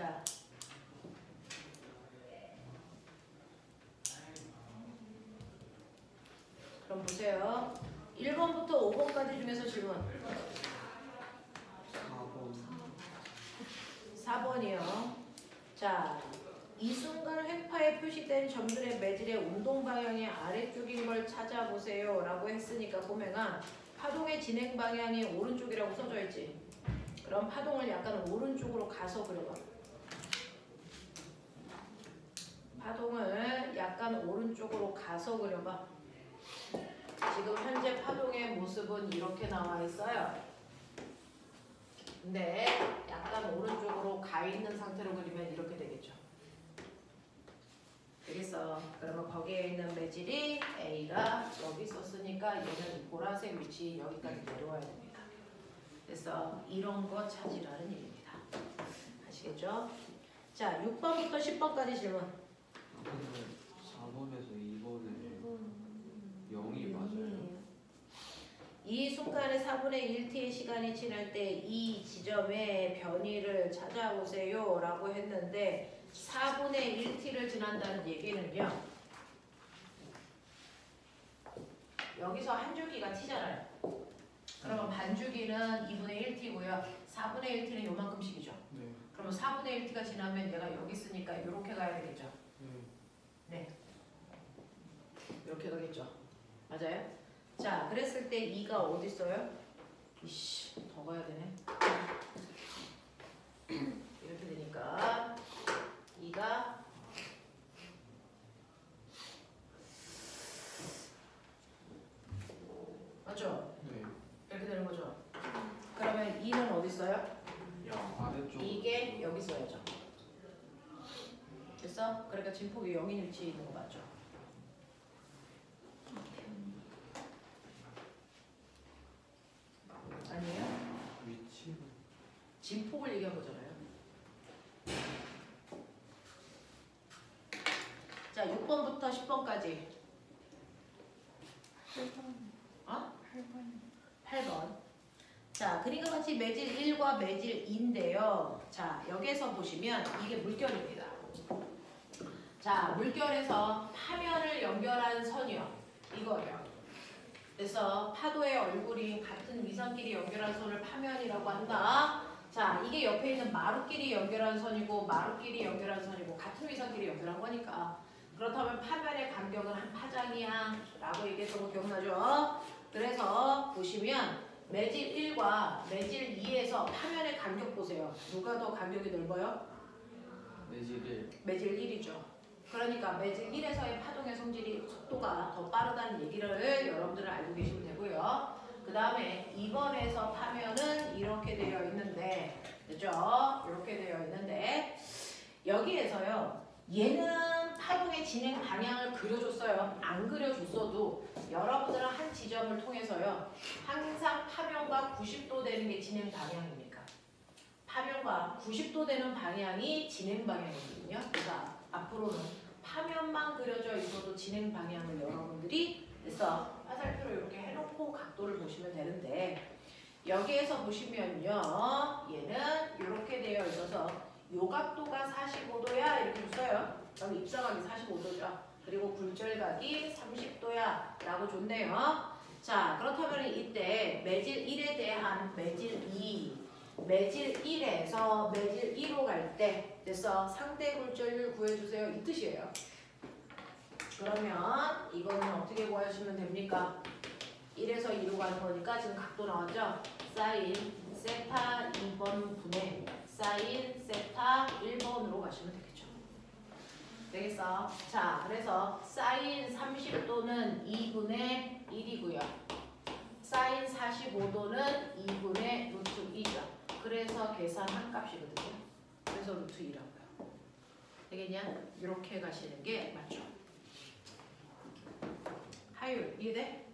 Speaker 1: 자, 그럼 보세요. 1번부터 5번까지 중에서 질문.
Speaker 3: 4번.
Speaker 1: 4번이요. 자, 이 순간 횡파에 표시된 점들의 매질의 운동 방향이 아래쪽인 걸 찾아보세요 라고 했으니까 보면은 파동의 진행 방향이 오른쪽이라고 써져 있지. 그럼 파동을 약간 오른쪽으로 가서 그려봐. 파동을 약간 오른쪽으로 가서 그려봐. 지금 현재 파동의 모습은 이렇게 나와 있어요. 근데 약간 오른쪽으로 가 있는 상태로 그리면 이렇게 되겠죠. 되겠어. 그러면 거기에 있는 매질이 A가 여기 있었으니까 얘는 보라색 위치 여기까지 내려와야 됩니다. 그래서 이런 거 찾으라는 얘기입니다. 아시겠죠? 자, 6번부터 10번까지 질문.
Speaker 3: 근데 4번에서 2번에 0이 맞아요?
Speaker 1: 이 순간에 4분의 1t의 시간이 지날 때 이 지점의 변이를 찾아보세요 라고 했는데 4분의 1t를 지난다는 얘기는요. 여기서 한 주기가 t잖아요. 그러면 반주기는 2분의 1t고요. 4분의 1t는 요만큼씩이죠.
Speaker 3: 네.
Speaker 1: 그러면 4분의 1t가 지나면 얘가 여기 있으니까 이렇게 가야 되겠죠. 네. 이렇게 가겠죠. 맞아요? 자, 그랬을 때 2가 어디 있어요? 이씨, 더 가야 되네. 이렇게 되니까 2가 맞죠?
Speaker 3: 네.
Speaker 1: 이렇게 되는 거죠. 그러면 2는 어디 있어요?
Speaker 3: 아래쪽.
Speaker 1: 이게 여기 있어야죠. 됐어? 그러니까 진폭이 0인 위치에 있는 거 맞죠? 아니에요?
Speaker 3: 위치는
Speaker 1: 진폭을 얘기한 거잖아요. 자, 6번부터 10번까지.
Speaker 2: 8번.
Speaker 1: 8번. 자, 그림과 같이 매질 1과 매질 2인데요. 자, 여기에서 보시면 이게 물결입니다. 자, 물결에서 파면을 연결한 선이요. 이거예요. 그래서 파도의 얼굴이 같은 위성끼리 연결한 선을 파면이라고 한다. 자, 이게 옆에 있는 마루끼리 연결한 선이고 마루끼리 연결한 선이고 같은 위성끼리 연결한 거니까. 그렇다면 파면의 간격은 한 파장이야 라고 얘기했던 거 기억나죠? 그래서 보시면 매질 1과 매질 2에서 파면의 간격 보세요. 누가 더 간격이 넓어요?
Speaker 3: 매질 1.
Speaker 1: 매질 1이죠. 그러니까 매질 1에서의 파동의 성질이 속도가 더 빠르다는 얘기를 여러분들은 알고 계시면 되고요. 그 다음에 2번에서 파면은 이렇게 되어 있는데, 그죠? 이렇게 되어 있는데 여기에서요. 얘는 파동의 진행 방향을 그려줬어요. 안 그려줬어도 여러분들은 한 지점을 통해서요. 항상 파면과 90도 되는 게 진행 방향입니까? 파면과 90도 되는 방향이 진행 방향이거든요. 그래서 앞으로는 파면만 그려져 있어도 진행 방향을 여러분들이 그래서 화살표로 이렇게 해놓고 각도를 보시면 되는데 여기에서 보시면요. 얘는 이렇게 되어 있어서 요 각도가 45도야 이렇게 줬어요. 그럼 입사각이 45도죠. 그리고 굴절각이 30도야 라고 줬네요. 자, 그렇다면 이때 매질 1에 대한 매질 2 매질 1에서 매질 2로 갈 때 됐어. 상대 굴절률 구해주세요. 이 뜻이에요. 그러면 이거는 어떻게 구하시면 됩니까? 1에서 2로 가는 거니까 지금 각도 나왔죠? 사인 세타 2번 분의 사인 세타 1번으로 가시면 되겠죠. 되겠어? 자, 그래서 사인 30도는 2분의 1이고요. 사인 45도는 2분의 루트 2죠. 그래서 계산한 값이거든요. 그래서 루트 2라고요. 되겠냐? 이렇게 가시는 게 맞죠. 하율 이해돼?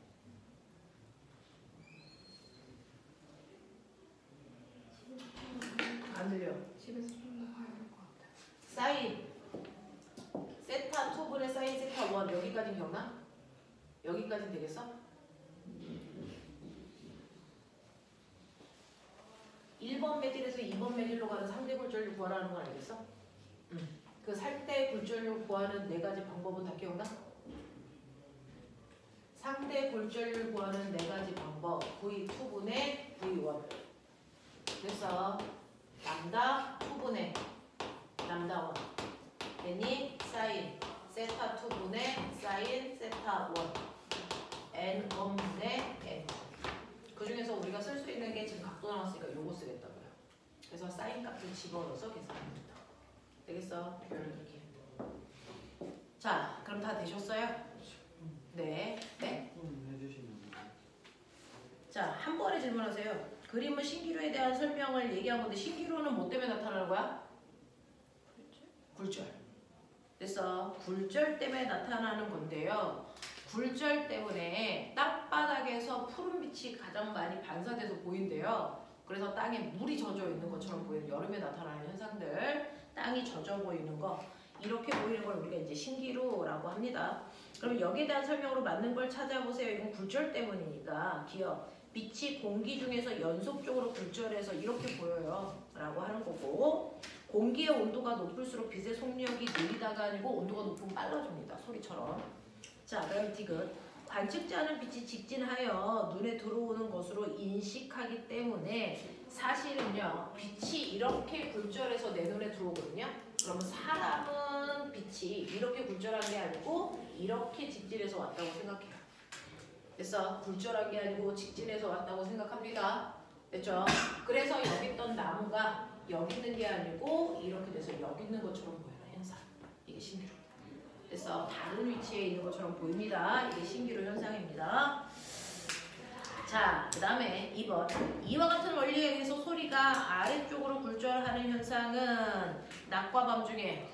Speaker 1: 안 들려.
Speaker 2: 집에서 좀 더 봐야 될 것 같아.
Speaker 1: 사인 세타 2분의 사인 세타 1 여기까지 기억나? 여기까지 되겠어? 1번 매질에서 2번 매질로 가는 상대 굴절률 구하라는 건 알겠어? 그 상대 굴절률 구하는 네 가지 방법은 다 기억나? 상대 굴절률 구하는 4가지 방법. V2분의 V1. 그래서 람다 2분의 람다 1. 됐니? 사인 세타 2분의 사인 세타 1. n 분의 n. 그 중에서 우리가 쓸 수 있는 게 지금 각도 나왔으니까 요거 쓰겠다고요. 그래서 사인 값을 집어넣어서 계산합니다. 되겠어? 이렇게. 자, 그럼 다 되셨어요? 네. 네.
Speaker 3: 해주시면 돼요.
Speaker 1: 자, 한 번에 질문하세요. 그림은 신기루에 대한 설명을 얘기한 건데 신기루는 뭐 때문에 나타나는 거야? 굴절. 그래서 굴절 때문에 나타나는 건데요. 굴절 때문에 땅바닥에서 푸른빛이 가장 많이 반사돼서 보인대요. 그래서 땅에 물이 젖어 있는 것처럼 보이는 여름에 나타나는 현상들, 땅이 젖어 보이는 거, 이렇게 보이는 걸 우리가 이제 신기루라고 합니다. 그럼 여기에 대한 설명으로 맞는 걸 찾아보세요. 이건 굴절 때문이니까 기억. 빛이 공기 중에서 연속적으로 굴절해서 이렇게 보여요 라고 하는 거고, 공기의 온도가 높을수록 빛의 속력이 느리다가 아니고 온도가 높으면 빨라집니다. 소리처럼. 자, 그럼 디귿. 관측지 않은 빛이 직진하여 눈에 들어오는 것으로 인식하기 때문에 사실은요, 빛이 이렇게 굴절해서 내 눈에 들어오거든요. 그러면 사람은 빛이 이렇게 굴절한 게 아니고 이렇게 직진해서 왔다고 생각해요. 그래서 굴절한 게 아니고 직진해서 왔다고 생각합니다. 됐죠? 그래서 여기 있던 나무가 여기 있는 게 아니고 이렇게 돼서 여기 있는 것처럼 보이는 현상. 이게 신기루. 그래서 다른 위치에 있는 것처럼 보입니다. 이게 신기루 현상입니다. 자, 그 다음에 2번. 이와 같은 원리에 의해서 소리가 아래쪽으로 굴절하는 현상은 낮과 밤 중에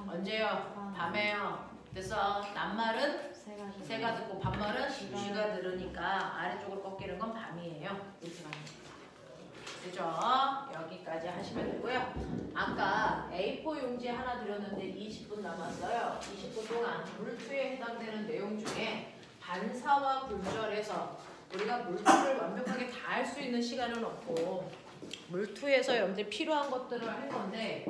Speaker 1: 언제요? 밤에요. 그래서 낮말은 새가 듣고 밤말은 쥐가 들으니까 아래쪽으로 꺾이는 건 밤이에요. 이렇게 가는 거예요. 그죠? 여기까지 하시면 되고요. 아까 A4 용지 하나 드렸는데 20분 남았어요. 20분 동안 물투에 해당되는 내용 중에 반사와 굴절에서 우리가 물투를 완벽하게 다 할 수 있는 시간은 없고 물투에서 여러분들 필요한 것들을 할 건데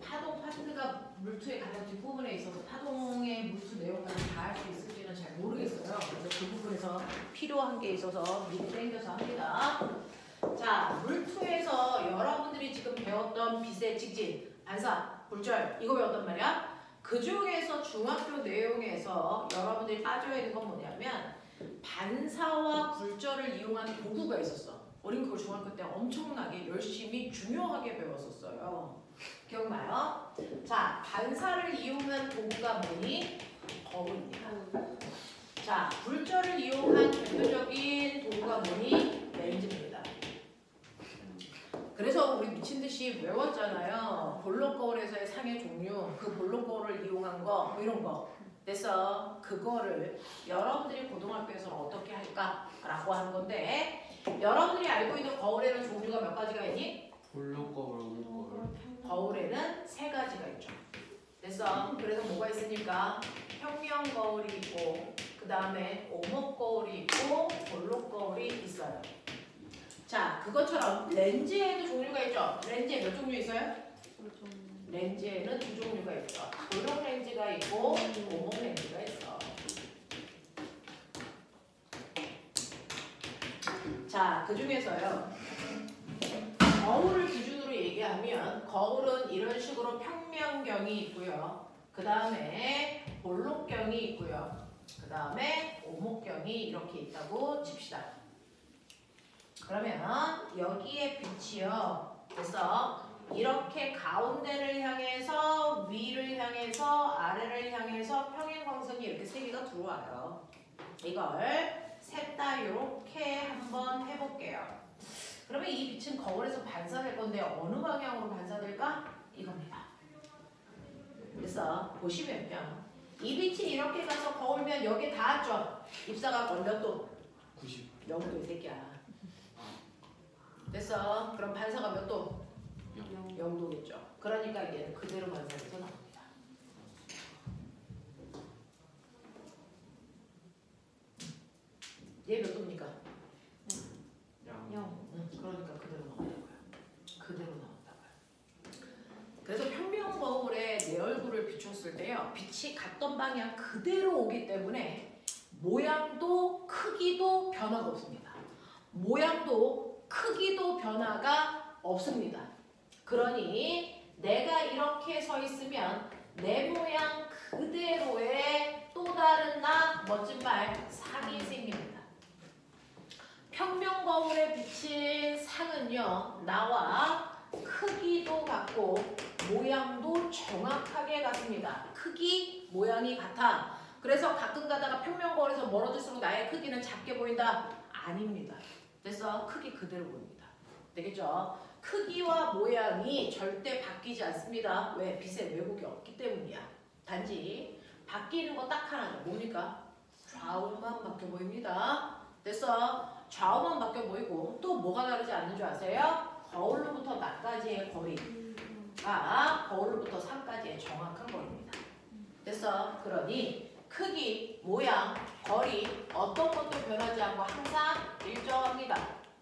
Speaker 1: 파동 파트가 물투의 가장 뒷부분에 있어서 파동의 물투 내용까지 다 할 수 있을지는 잘 모르겠어요. 그래서 그 부분에서 필요한 게 있어서 미리 땡겨서 합니다. 자, 물투에서 여러분들이 지금 배웠던 빛의 직진, 반사, 굴절 이거 배웠단 말이야. 그 중에서 중학교 내용에서 여러분들이 빠져있는 건 뭐냐면 반사와 굴절을 이용한 도구가 있었어. 우린 그걸 중학교 때 엄청나게 열심히 중요하게 배웠었어요. 기억나요? 자, 반사를 이용한 도구가 뭐니? 거울입니다. 자, 굴절을 이용한 대표적인 도구가 뭐니? 렌즈입니다. 그래서 우리 미친듯이 외웠잖아요. 볼록 거울에서의 상의 종류, 그 볼록 거울을 이용한 거, 뭐 이런 거. 그래서 그거를 여러분들이 고등학교에서는 어떻게 할까라고 하는 건데, 여러분들이 알고 있는 거울에는 종류가 몇 가지가 있니?
Speaker 3: 볼록 거울, 오목 거울.
Speaker 1: 거울에는 3가지가 있죠. 그래서 뭐가 있으니까 평면 거울이 있고, 그 다음에 오목 거울이 있고, 볼록 거울이 있어요. 자, 그것처럼 렌즈에도 종류가 있죠. 렌즈에 몇 종류 있어요? 렌즈에는 2종류가 있죠. 볼록 렌즈가 있고 오목 렌즈가 있어. 자, 그 중에서요. 거울을 기준으로 얘기하면 거울은 이런 식으로 평면경이 있고요. 그 다음에 볼록경이 있고요. 그 다음에 오목경이 이렇게 있다고 칩시다. 그러면 여기에 빛이요. 그래서 이렇게 가운데를 향해서 위를 향해서 아래를 향해서 평행광선이 이렇게 3개가 들어와요. 이걸 셋 다 이렇게 한번 해볼게요. 그러면 이 빛은 거울에서 반사될 건데 어느 방향으로 반사될까? 이겁니다. 그래서 보시면요. 이 빛이 이렇게 가서 거울면 여기에 닿았죠? 입사가 몇 도?
Speaker 3: 90.
Speaker 1: 0도 이 새끼야. 됐어. 그럼 반사가 몇 도? 0도겠죠. 그러니까 얘는 그대로 반사돼서 나옵니다. 얘 몇 도입니까?
Speaker 3: 0.
Speaker 1: 그러니까 그대로 나온다고요. 그대로 나온다고요. 그래서 평면 거울에 내 얼굴을 비췄을 때요. 빛이 갔던 방향 그대로 오기 때문에 모양도 크기도 변화가 없습니다. 모양도 크기도 변화가 없습니다. 그러니 내가 이렇게 서 있으면 내 모양 그대로의 또 다른 나 멋진 말 상이 생깁니다. 평면 거울에 비친 상은요, 나와 크기도 같고 모양도 정확하게 같습니다. 크기, 모양이 같아. 그래서 가끔 가다가 평면 거울에서 멀어질수록 나의 크기는 작게 보인다? 아닙니다. 그래서 크기 그대로 보입니다. 되겠죠? 크기와 모양이 절대 바뀌지 않습니다. 왜? 빛의 왜곡이 없기 때문이야. 단지 바뀌는 거 딱 하나죠. 뭡니까? 좌우만 바뀌어 보입니다. 그래서 좌우만 바뀌어 보이고 또 뭐가 다르지 않는 줄 아세요? 거울로부터 나까지의 거리가 거울로부터 산까지의 정확한 거리입니다. 그래서 그러니 크기, 모양, 거리 어떤 것도 변하지 않고 항상 일정합니다.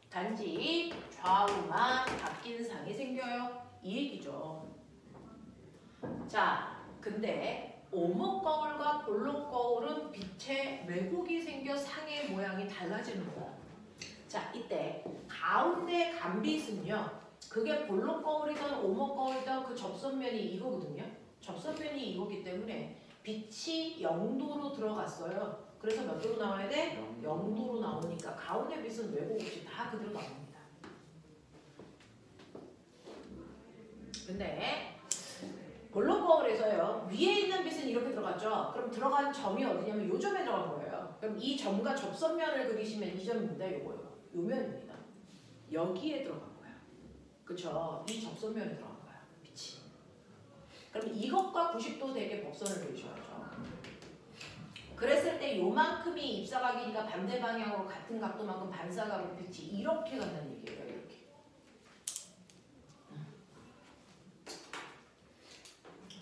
Speaker 1: 단지 좌우만 바뀐 상이 생겨요. 이 얘기죠. 자, 근데 오목 거울과 볼록 거울은 빛의 왜곡이 생겨 상의 모양이 달라지는 거야. 자, 이때 가운데 간빛은요. 그게 볼록 거울이든 오목 거울이든 그 접선면이 이거거든요. 접선면이 이거기 때문에 빛이 0도로 들어갔어요. 그래서 몇 도로 나와야 돼? 0도로 나오니까 가운데 빛은 왜곡 없이 다 그대로 나옵니다. 근데 볼록 거울에서요. 위에 있는 빛은 이렇게 들어갔죠. 그럼 들어간 점이 어디냐면 요 점에 들어간 거예요. 그럼 이 점과 접선면을 그리시면 이 점입니다. 요거요. 요 면입니다. 여기에 들어간 거야. 그쵸? 이 접선면에 들어간 거야. 빛이. 그럼 이것과 90도 되게 법선을 그리셔야죠. 그랬을 때 요만큼이 입사각이니까 반대 방향으로 같은 각도만큼 반사각으로 빛이 이렇게 간다는 얘기예요. 이렇게.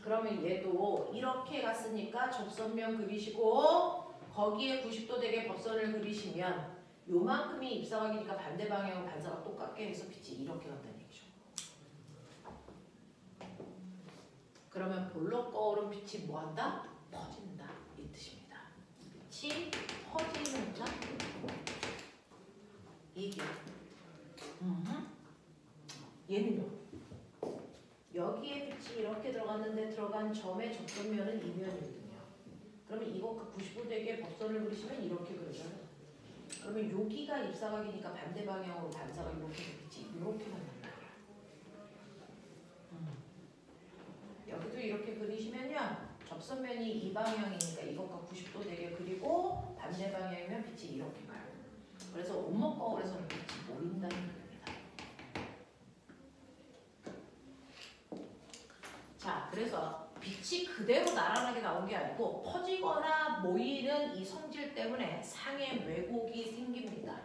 Speaker 1: 그러면 얘도 이렇게 갔으니까 접선면 그리시고 거기에 90도 되게 법선을 그리시면 요만큼이 입사각이니까 반대 방향으로 반사각 똑같게 해서 빛이 이렇게 간다는 얘기죠. 그러면 볼록 거울은 빛이 뭐한다? 퍼진다. 이 뜻입니다. 빛이 퍼지는 자 이게 얘는요. 여기에 빛이 이렇게 들어갔는데 들어간 점의 접선면은 이 면이거든요. 그러면 이것과 90도 되게 법선을 그리시면 이렇게 그려져요. 그러면 여기가 입사각이니까 반대 방향으로 반사가 이렇게 빛이 이렇게 만난다. 여기도 이렇게 그리시면요. 접선면이 이 방향이니까 이것과 90도 되게 그리고 반대 방향이면 빛이 이렇게 가요. 그래서 오목 거울에서는 빛이 모인다는 겁니다. 자, 그래서 빛이 그대로 나란하게 나온 게 아니고 퍼지거나 모이는 이 성질 때문에 상의 왜곡이 생깁니다.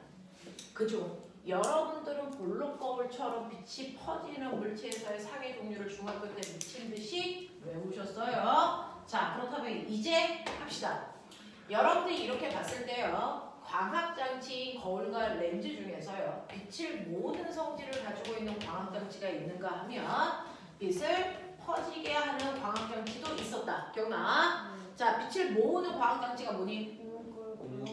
Speaker 1: 그죠? 여러분들은 볼록 거울처럼 빛이 퍼지는 물체에서의 상의 종류를 중학교 때 미친 듯이 외우셨어요. 자, 그렇다면 이제 합시다. 여러분들이 이렇게 봤을 때요. 광학장치인 거울과 렌즈 중에서요. 빛을 모으는 성질을 가지고 있는 광학장치가 있는가 하면 빛을 퍼지게 하는 광학장치도 있었다. 기억나? 자, 빛을 모으는 광학장치가 뭐니?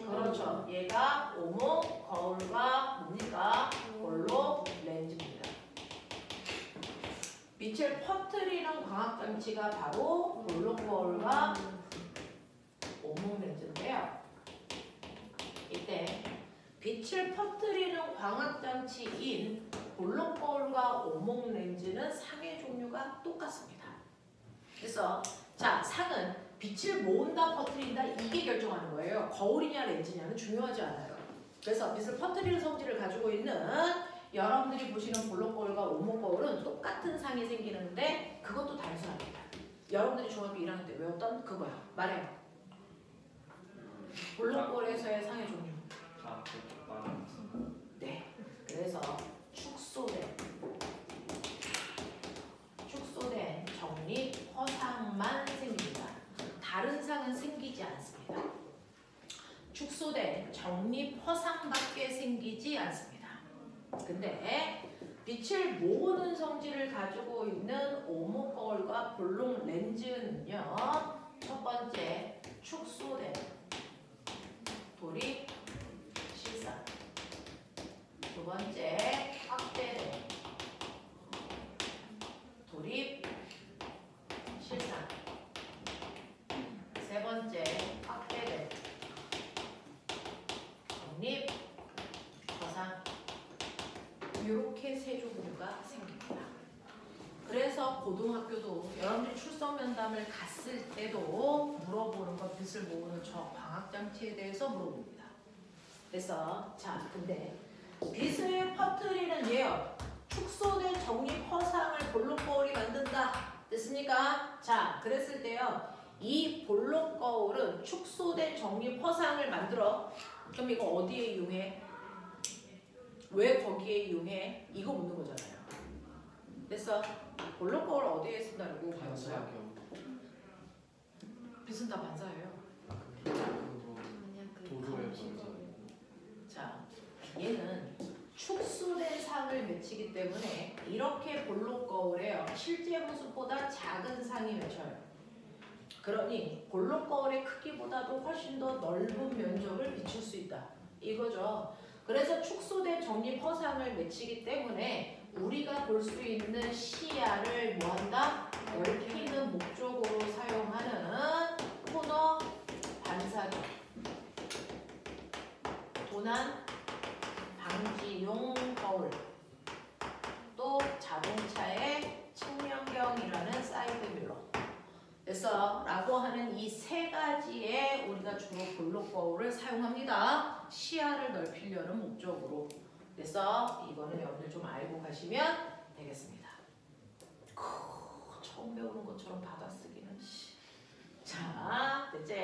Speaker 1: 그렇죠. 얘가 오목 거울과 뭡니까? 볼록 렌즈입니다. 빛을 퍼뜨리는 광학장치가 바로 볼록 거울과 오목 렌즈인데요. 이때 빛을 퍼뜨리는 광학장치인 볼록 거울과 오목 렌즈는 상의 종류가 똑같습니다. 그래서 자, 상은 빛을 모은다 퍼뜨린다 이게 결정하는 거예요. 거울이냐 렌즈냐는 중요하지 않아요. 그래서 빛을 퍼뜨리는 성질을 가지고 있는 여러분들이 보시는 볼록 거울과 오목 거울은 똑같은 상이 생기는데 그것도 단순합니다. 여러분들이 중학교 1학년 때 외웠던 그거야. 말해요. 볼록 거울에서의 상의 종류. 네. 그래서 축소된 정립 허상만 생깁니다. 다른 상은 생기지 않습니다. 축소된 정립 허상밖에 생기지 않습니다. 근데 빛을 모으는 성질을 가지고 있는 오목 거울과 볼록 렌즈는요. 첫 번째 축소된 돌입 실상. 두 번째 확대된 돌입 실상. 세 번째 확대된 정립 거상. 이렇게 세 종류가 생깁니다. 그래서 고등학교도 여러분들이 출석 면담을 갔을 때도 물어보는 것, 빚을 모으는 저 광학장치에 대해서 물어봅니다. 그래서 자, 근데 빚을 퍼뜨리는 예요. 축소된 정립 허상을 볼록 거울이 만든다. 됐습니까? 자, 그랬을 때요. 이 볼록 거울은 축소된 정립 허상을 만들어. 그럼 이거 어디에 이용해? 왜 거기에 이용해? 이거 묻는 거잖아요. 그래서 볼록 거울 어디에 쓴다고 배웠어요?
Speaker 3: 반사경.
Speaker 1: 빚은 다 반사예요.
Speaker 3: 도도의 반사.
Speaker 1: 자, 얘는 축소된 상을 맺히기 때문에 이렇게 볼록 거울에요. 실제 모습보다 작은 상이 맺혀요. 그러니 볼록 거울의 크기보다도 훨씬 더 넓은 면적을 비출 수 있다. 이거죠. 그래서 축소된 정립 허상을 맺히기 때문에 우리가 볼 수 있는 시야를 뭐한다? 넓히는 목적으로 사용하는 코너 반사경, 도난 방지용 거울, 또 자동차의 측면경이라는 사이드 미러. 그래서 라고 하는 이 세 가지에 우리가 주로 볼록 거울을 사용합니다. 시야를 넓히려는 목적으로. 그래서 이거는 여러분들 좀 알고 가시면 되겠습니다. 처음 배우는 것처럼 받아쓰기는. 자, 됐지?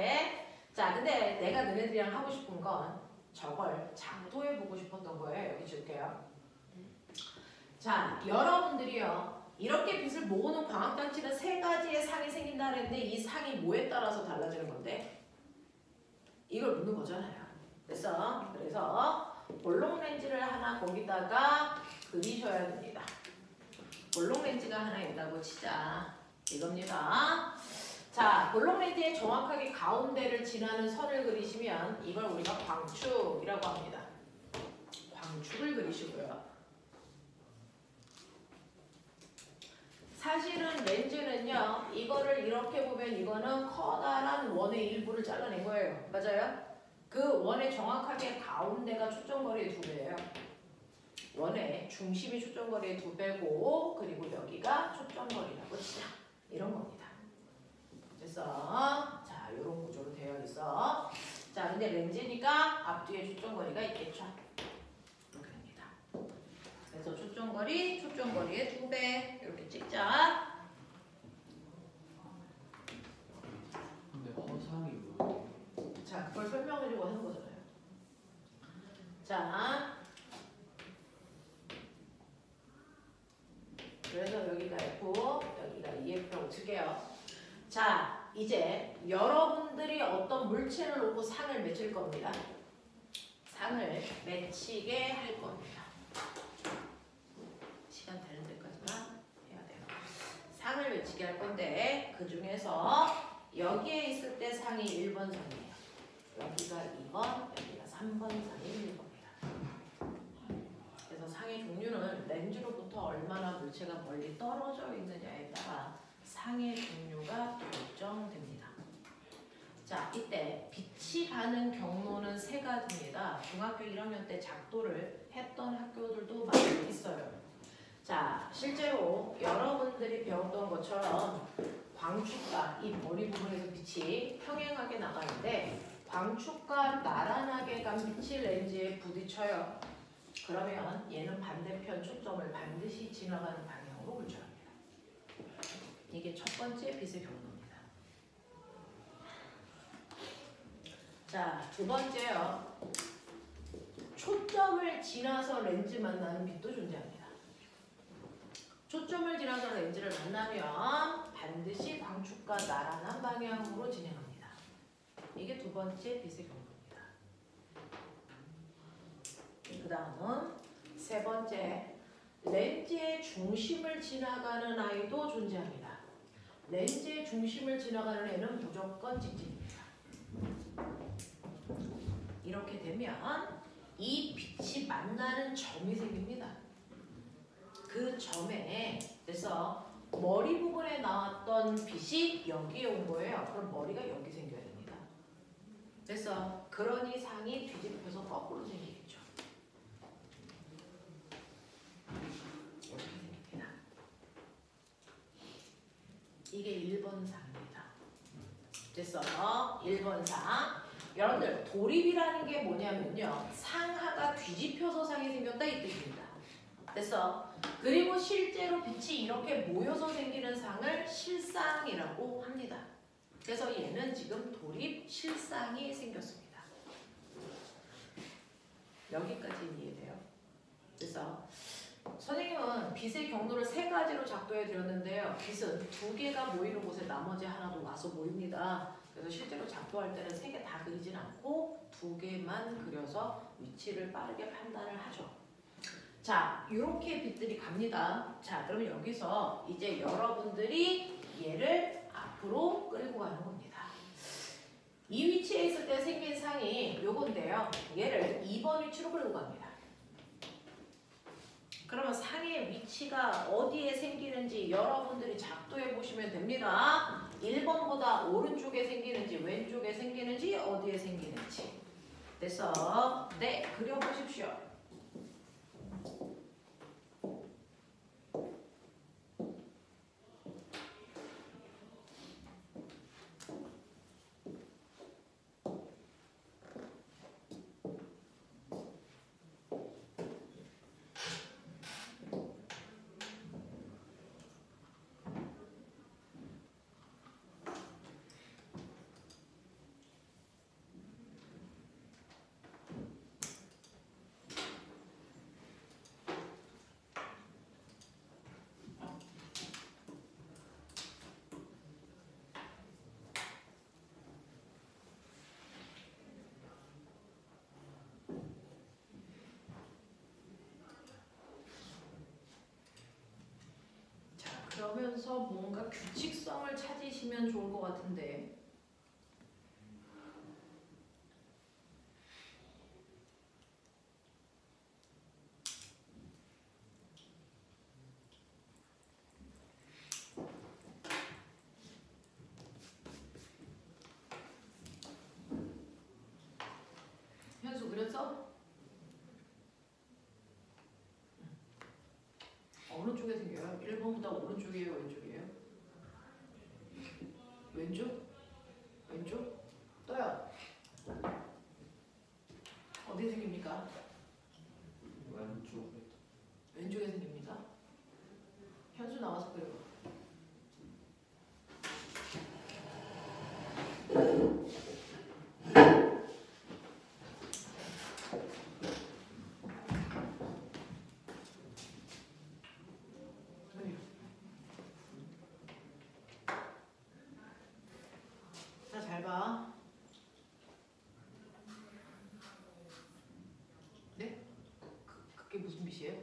Speaker 1: 자, 근데 내가 너네들이랑 하고 싶은 건 저걸 작도해보고 싶었던 거예요. 여기 줄게요. 자, 여러분들이요. 이렇게 빚을 모으는 광학장치는 세 가지의 상이 생긴다 그랬는데 이 상이 뭐에 따라서 달라지는 건데? 이걸 묻는 거잖아요. 그래서 볼록 렌즈를 하나 거기다가 그리셔야 됩니다. 볼록 렌즈가 하나 있다고 치자. 이겁니다. 자, 볼록 렌즈의 정확하게 가운데를 지나는 선을 그리시면 이걸 우리가 광축이라고 합니다. 광축을 그리시고요. 사실은 렌즈는요, 이거를 이렇게 보면 이거는 커다란 원의 일부를 잘라낸 거예요. 맞아요? 그 원의 정확하게 가운데가 초점거리의 2배예요. 원의 중심이 초점거리의 2배고, 그리고 여기가 초점거리라고 치자. 이런 겁니다. 그래서 자, 이런 구조로 되어 있어. 자, 근데 렌즈니까 앞뒤에 초점거리가 있겠죠. 이렇게 됩니다. 그래서 초점거리의 2배 이렇게 찍자.
Speaker 3: 근데 허상이 뭐예요?
Speaker 1: 자, 그걸 설명하려고 하는 거잖아요. 자, 그래서 여기가 F, 여기가 EF라고 칠게요. 자, 이제 여러분들이 어떤 물체를 놓고 상을 맺힐 겁니다. 상을 맺히게 할 겁니다. 시간 되는 데까지만 해야 돼요. 상을 맺히게 할 건데 그 중에서 여기에 있을 때 상이 1번 상이에요. 여기가 2번, 여기가 3번 상이 1번이에요. 그래서 상의 종류는 렌즈로부터 얼마나 물체가 멀리 떨어져 있느냐에 따라 상의 종류가 결정됩니다. 자, 이때 빛이 가는 경로는 세 가지입니다. 중학교 1학년 때 작도를 했던 학교들도 많이 있어요. 자, 실제로 여러분들이 배웠던 것처럼 광축과 이 머리 부분에서 빛이 평행하게 나가는데 광축과 나란하게 간 빛이 렌즈에 부딪혀요. 그러면 얘는 반대편 초점을 반드시 지나가는 방향으로 굴절합니다. 이게 첫 번째 빛의 경로입니다. 자, 두 번째요. 초점을 지나서 렌즈 만나는 빛도 존재합니다. 초점을 지나서 렌즈를 만나면 반드시 광축과 나란한 방향으로 진행합니다. 이게 두 번째 빛의 경로입니다. 그 다음은 세 번째, 렌즈의 중심을 지나가는 아이도 존재합니다. 렌즈의 중심을 지나가는 애는 무조건 직진입니다. 이렇게 되면 이 빛이 만나는 점이 생깁니다. 그 점에 그래서 머리 부분에 나왔던 빛이 여기에 온 거예요. 그럼 머리가 여기 생겨야 됩니다. 그래서 그러니 상이 뒤집혀서 거꾸로 생기겠죠. 이렇게 생깁니다. 이게 1번 상입니다. 그래서 1번 상. 여러분들 도립이라는 게 뭐냐면요. 상하가 뒤집혀서 상이 생겼다 이 뜻입니다. 그래서 그리고 실제로 빛이 이렇게 모여서 생기는 상을 실상이라고 합니다. 그래서 얘는 지금 도립 실상이 생겼습니다. 여기까지 이해돼요. 그래서 선생님은 빛의 경로를 3가지로 작도해 드렸는데요. 빛은 2개가 모이는 곳에 나머지 하나도 와서 모입니다. 그래서 실제로 작도할 때는 3개 다 그리진 않고 2개만 그려서 위치를 빠르게 판단을 하죠. 자, 이렇게 빛들이 갑니다. 자, 그러면 여기서 이제 여러분들이 얘를 앞으로 끌고 가는 겁니다. 이 위치에 있을 때 생긴 상이 요건데요. 얘를 2번 위치로 끌고 갑니다. 그러면 상의 위치가 어디에 생기는지 여러분들이 작도해 보시면 됩니다. 1번보다 오른쪽에 생기는지 왼쪽에 생기는지 어디에 생기는지. 그래서 네, 그려보십시오. 그러면서 뭔가 규칙성을 찾으시면 좋을 것 같은데 현수 그래서 어느 쪽에 생겨요? 1번보다 오른쪽이에요? 왼쪽이에요? 왼쪽? 왼쪽? 떠요. 어디에 생깁니까?
Speaker 3: 왼쪽.
Speaker 1: 왼쪽에 생깁니까? 현수 나와서 그려봐. 자, 잘 봐. 네? 그게 무슨 빛이에요?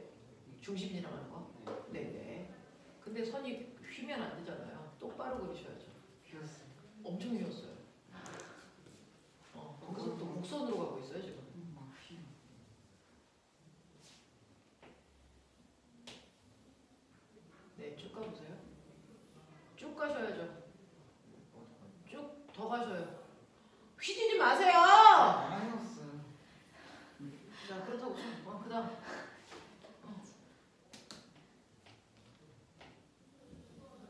Speaker 1: 중심 지나가는 거? 네네. 근데 선이 휘면 안 되잖아요. 똑바로 그리셔야죠.
Speaker 3: 휘었어.
Speaker 1: 엄청 휘었어요. 거기서 또 곡선으로 가고 있어요 지금.
Speaker 3: 막 휘.
Speaker 1: 네, 쭉 가보세요. 쭉 가셔야죠. 쭉 더 가셔요. 휘지지 마세요.
Speaker 3: 아니었어.
Speaker 1: 자, 그렇다고 그다음.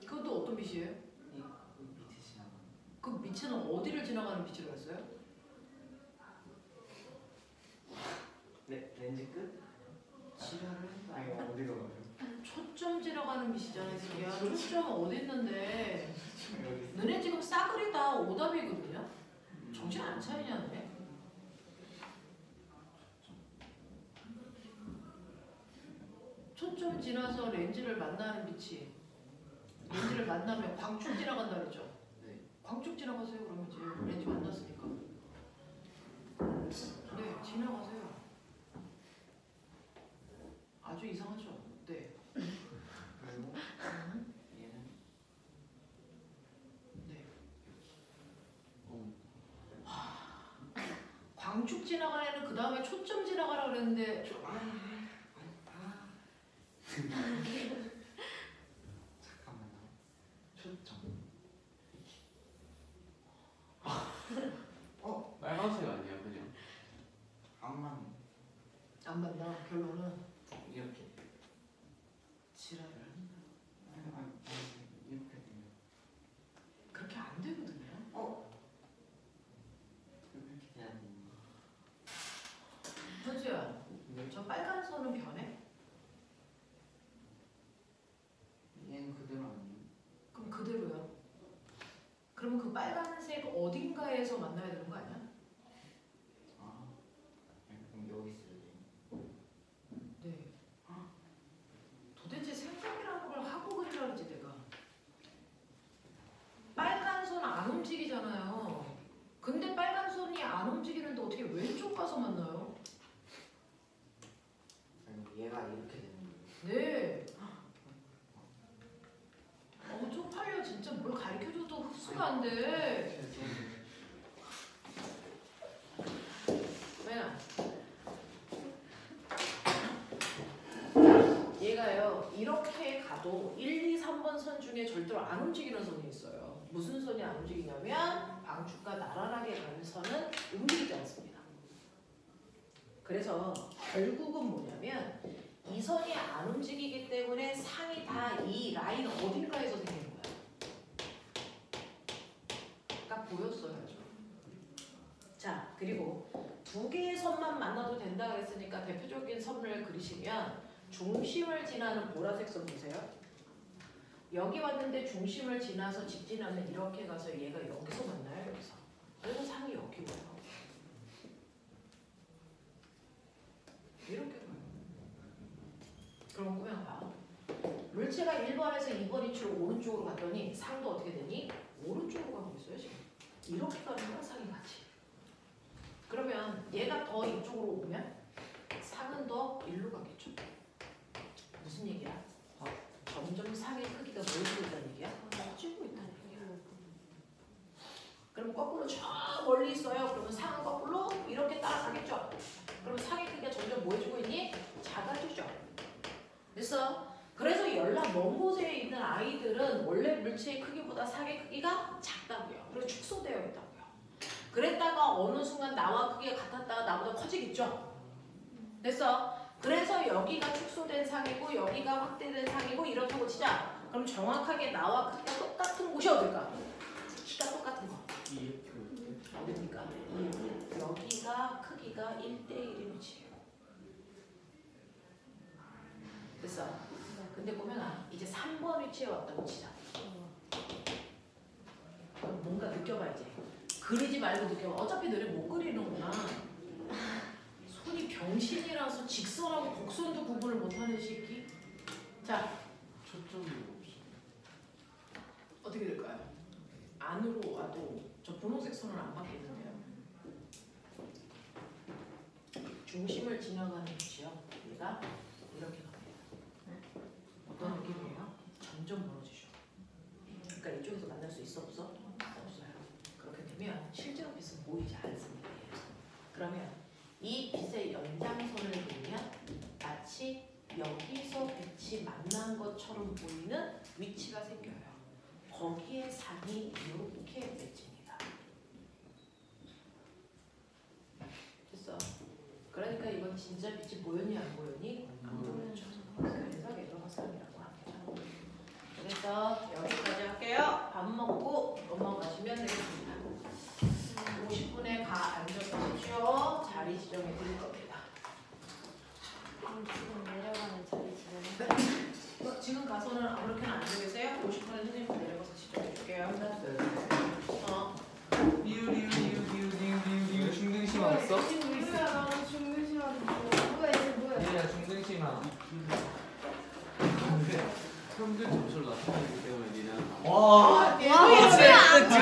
Speaker 1: 그것도 어떤 빛이에요?
Speaker 3: 이 밑에 지나가.
Speaker 1: 그 밑에는 어디를 지나가는 빛이라고 했어요?
Speaker 3: 네, 렌즈 끝?
Speaker 1: 지랄을
Speaker 3: 아니
Speaker 1: 했다.
Speaker 3: 어디로 가요?
Speaker 1: 초점 지나가는 빛이잖아요. 야, 초점 어디 있는데?
Speaker 3: 여기.
Speaker 1: 너네 지금 싸그리 다 오답이거든요. 정신 안 차리냐 너네? 초점 지나서 렌즈를 만나는 빛이 렌즈를 만나면 광축 지나간다 그랬죠?
Speaker 3: 네.
Speaker 1: 광축 지나가세요. 그러면 이제 렌즈 만났으니까. 네, 지나가세요. 아주 이상하죠? 네.
Speaker 3: 그리고 얘는
Speaker 1: 네.
Speaker 3: 어.
Speaker 1: 광축 쭉 지나가는 애는 그 다음에 초점 지나가라 그랬는데
Speaker 3: 잠깐만요. 초점.
Speaker 5: 빨간색 아니야 그냥?
Speaker 3: 암만
Speaker 1: 안 맞나? 결론은
Speaker 3: 이렇게 칠하를 한다. 이렇게 되면
Speaker 1: 그렇게 안 되거든요.
Speaker 3: 이렇게 돼야 되는 거.
Speaker 1: 현수야, 저 빨간 선은 변해?
Speaker 3: 얘는 그대로 아니에요.
Speaker 1: 그럼 그대로요. 그러면 그 빨간색 어딘가에서 만나야 되는 거 아니야?
Speaker 3: 아, 그럼 여기 있어야 돼.
Speaker 1: 네. 도대체 생각이라는 걸 하고 그리라 그러지 내가. 빨간 선 안 움직이잖아요. 근데 빨간 선이 안 움직이는데 어떻게 왼쪽 가서 만나요?
Speaker 3: 아니, 얘가 이렇게 되는 거예요.
Speaker 1: 네. 쪽팔려 진짜 뭘 가르쳐줘도 흡수가 안 돼. 왜냐? 얘가요 이렇게 가도 1, 2, 3번 선 중에 절대로 안 움직이는 선이 있어요. 무슨 선이 안 움직이냐면 방축과 나란하게 가는 선은 움직이지 않습니다. 그래서 결국은 뭐냐면 이 선이 안 움직이기 때문에 상이 다 이 라인 어딘가에서 생기는 거야. 딱 보였어야죠. 자, 그리고 두 개의 선만 만나도 된다 그랬으니까 대표적인 선을 그리시면 중심을 지나는 보라색 선 보세요. 여기 왔는데 중심을 지나서 직진하면 이렇게 가서 얘가 여기서 만나요. 여기서. 그래서 상이 여기 와요. 이렇게 가요. 그럼 그냥 봐. 물체가 1번에서 2번 위치로 오른쪽으로 갔더니 상도 어떻게 되니? 오른쪽으로 가고 있어요 지금. 이렇게 가는 거야 상이 같이. 그러면 얘가 더 이쪽으로 오면 상은 더 일로 가겠죠. 무슨 얘기야? 점점 상의 크기가 멀어지고 있다는 얘기야? 커지고 있다는 얘기야. 그럼 거꾸로 저 멀리 있어요. 그러면 상은 거꾸로 이렇게 따라가겠죠. 그럼 상의 크기가 점점 뭐 해주고 있니? 작아지죠. 됐어? 그래서 연락 먼 곳에 있는 아이들은 원래 물체의 크기보다 상의 크기가 작다고요. 그리고 축소되어 있다고요. 그랬다가 어느 순간 나와 크기가 같았다가 나보다 커지겠죠. 됐어? 그래서 여기가 축소된 상이고 여기가 확대된 상이고 이렇다고 치자. 그럼 정확하게 나와 크기가 똑같은 곳이 어딜까? 키가 똑같은 거. 어딥니까? 여기가 크기가 1대1인 위치예요. 됐어? 근데 보면 이제 3번 위치에 왔다고 치자. 그럼 뭔가 느껴봐야지. 그리지 말고 느껴봐. 어차피 너네 못 그리는구나. 손이 병신이라서 직선하고 곡선도 구분을 못하는 새끼. 자,
Speaker 5: 초점이 없어.
Speaker 1: 어떻게 될까요? 안으로 와도 저 분홍색 선을 안 바뀌는데요. 중심을 지나가는 위치요. 얘가 이렇게 갑니다. 어떤 느낌이에요? 점점 멀어지죠. 그러니까 이쪽에서 만날 수 있어 없어? 없어요. 그렇게 되면 실제로 빛은 보이지 않습니다. 그러면 이 빛의 연장선을 그리면 마치 여기서 빛이 만난 것처럼 보이는 위치가 생겨요. 거기에 상이 이렇게 맺힙니다. 됐어? 그러니까 이건 진짜 빛이 보였니 안 보였니? 안 보였죠. 그래서 얘가 상이라고 합니다. 그래서 여기까지 할게요. 밥 먹고 넘어가시면 되겠습니다. 50분에 가 앉아보십시오. 자리 지정해 드릴 겁니다.
Speaker 2: 지금 내려가는 자리 지금.
Speaker 1: 지금 가서는 아무렇게나 앉아 계세요. 50분에 선생님 내려가서 지정해 줄게요.
Speaker 5: 리우 중등심화 없어?
Speaker 2: 뭐야 나는 중등심하는 뭐야 이게 뭐야?
Speaker 5: 얘야 중등심화. 평균 점수를 낮춰주기 때문에 니는
Speaker 2: 와 진짜 안 돼.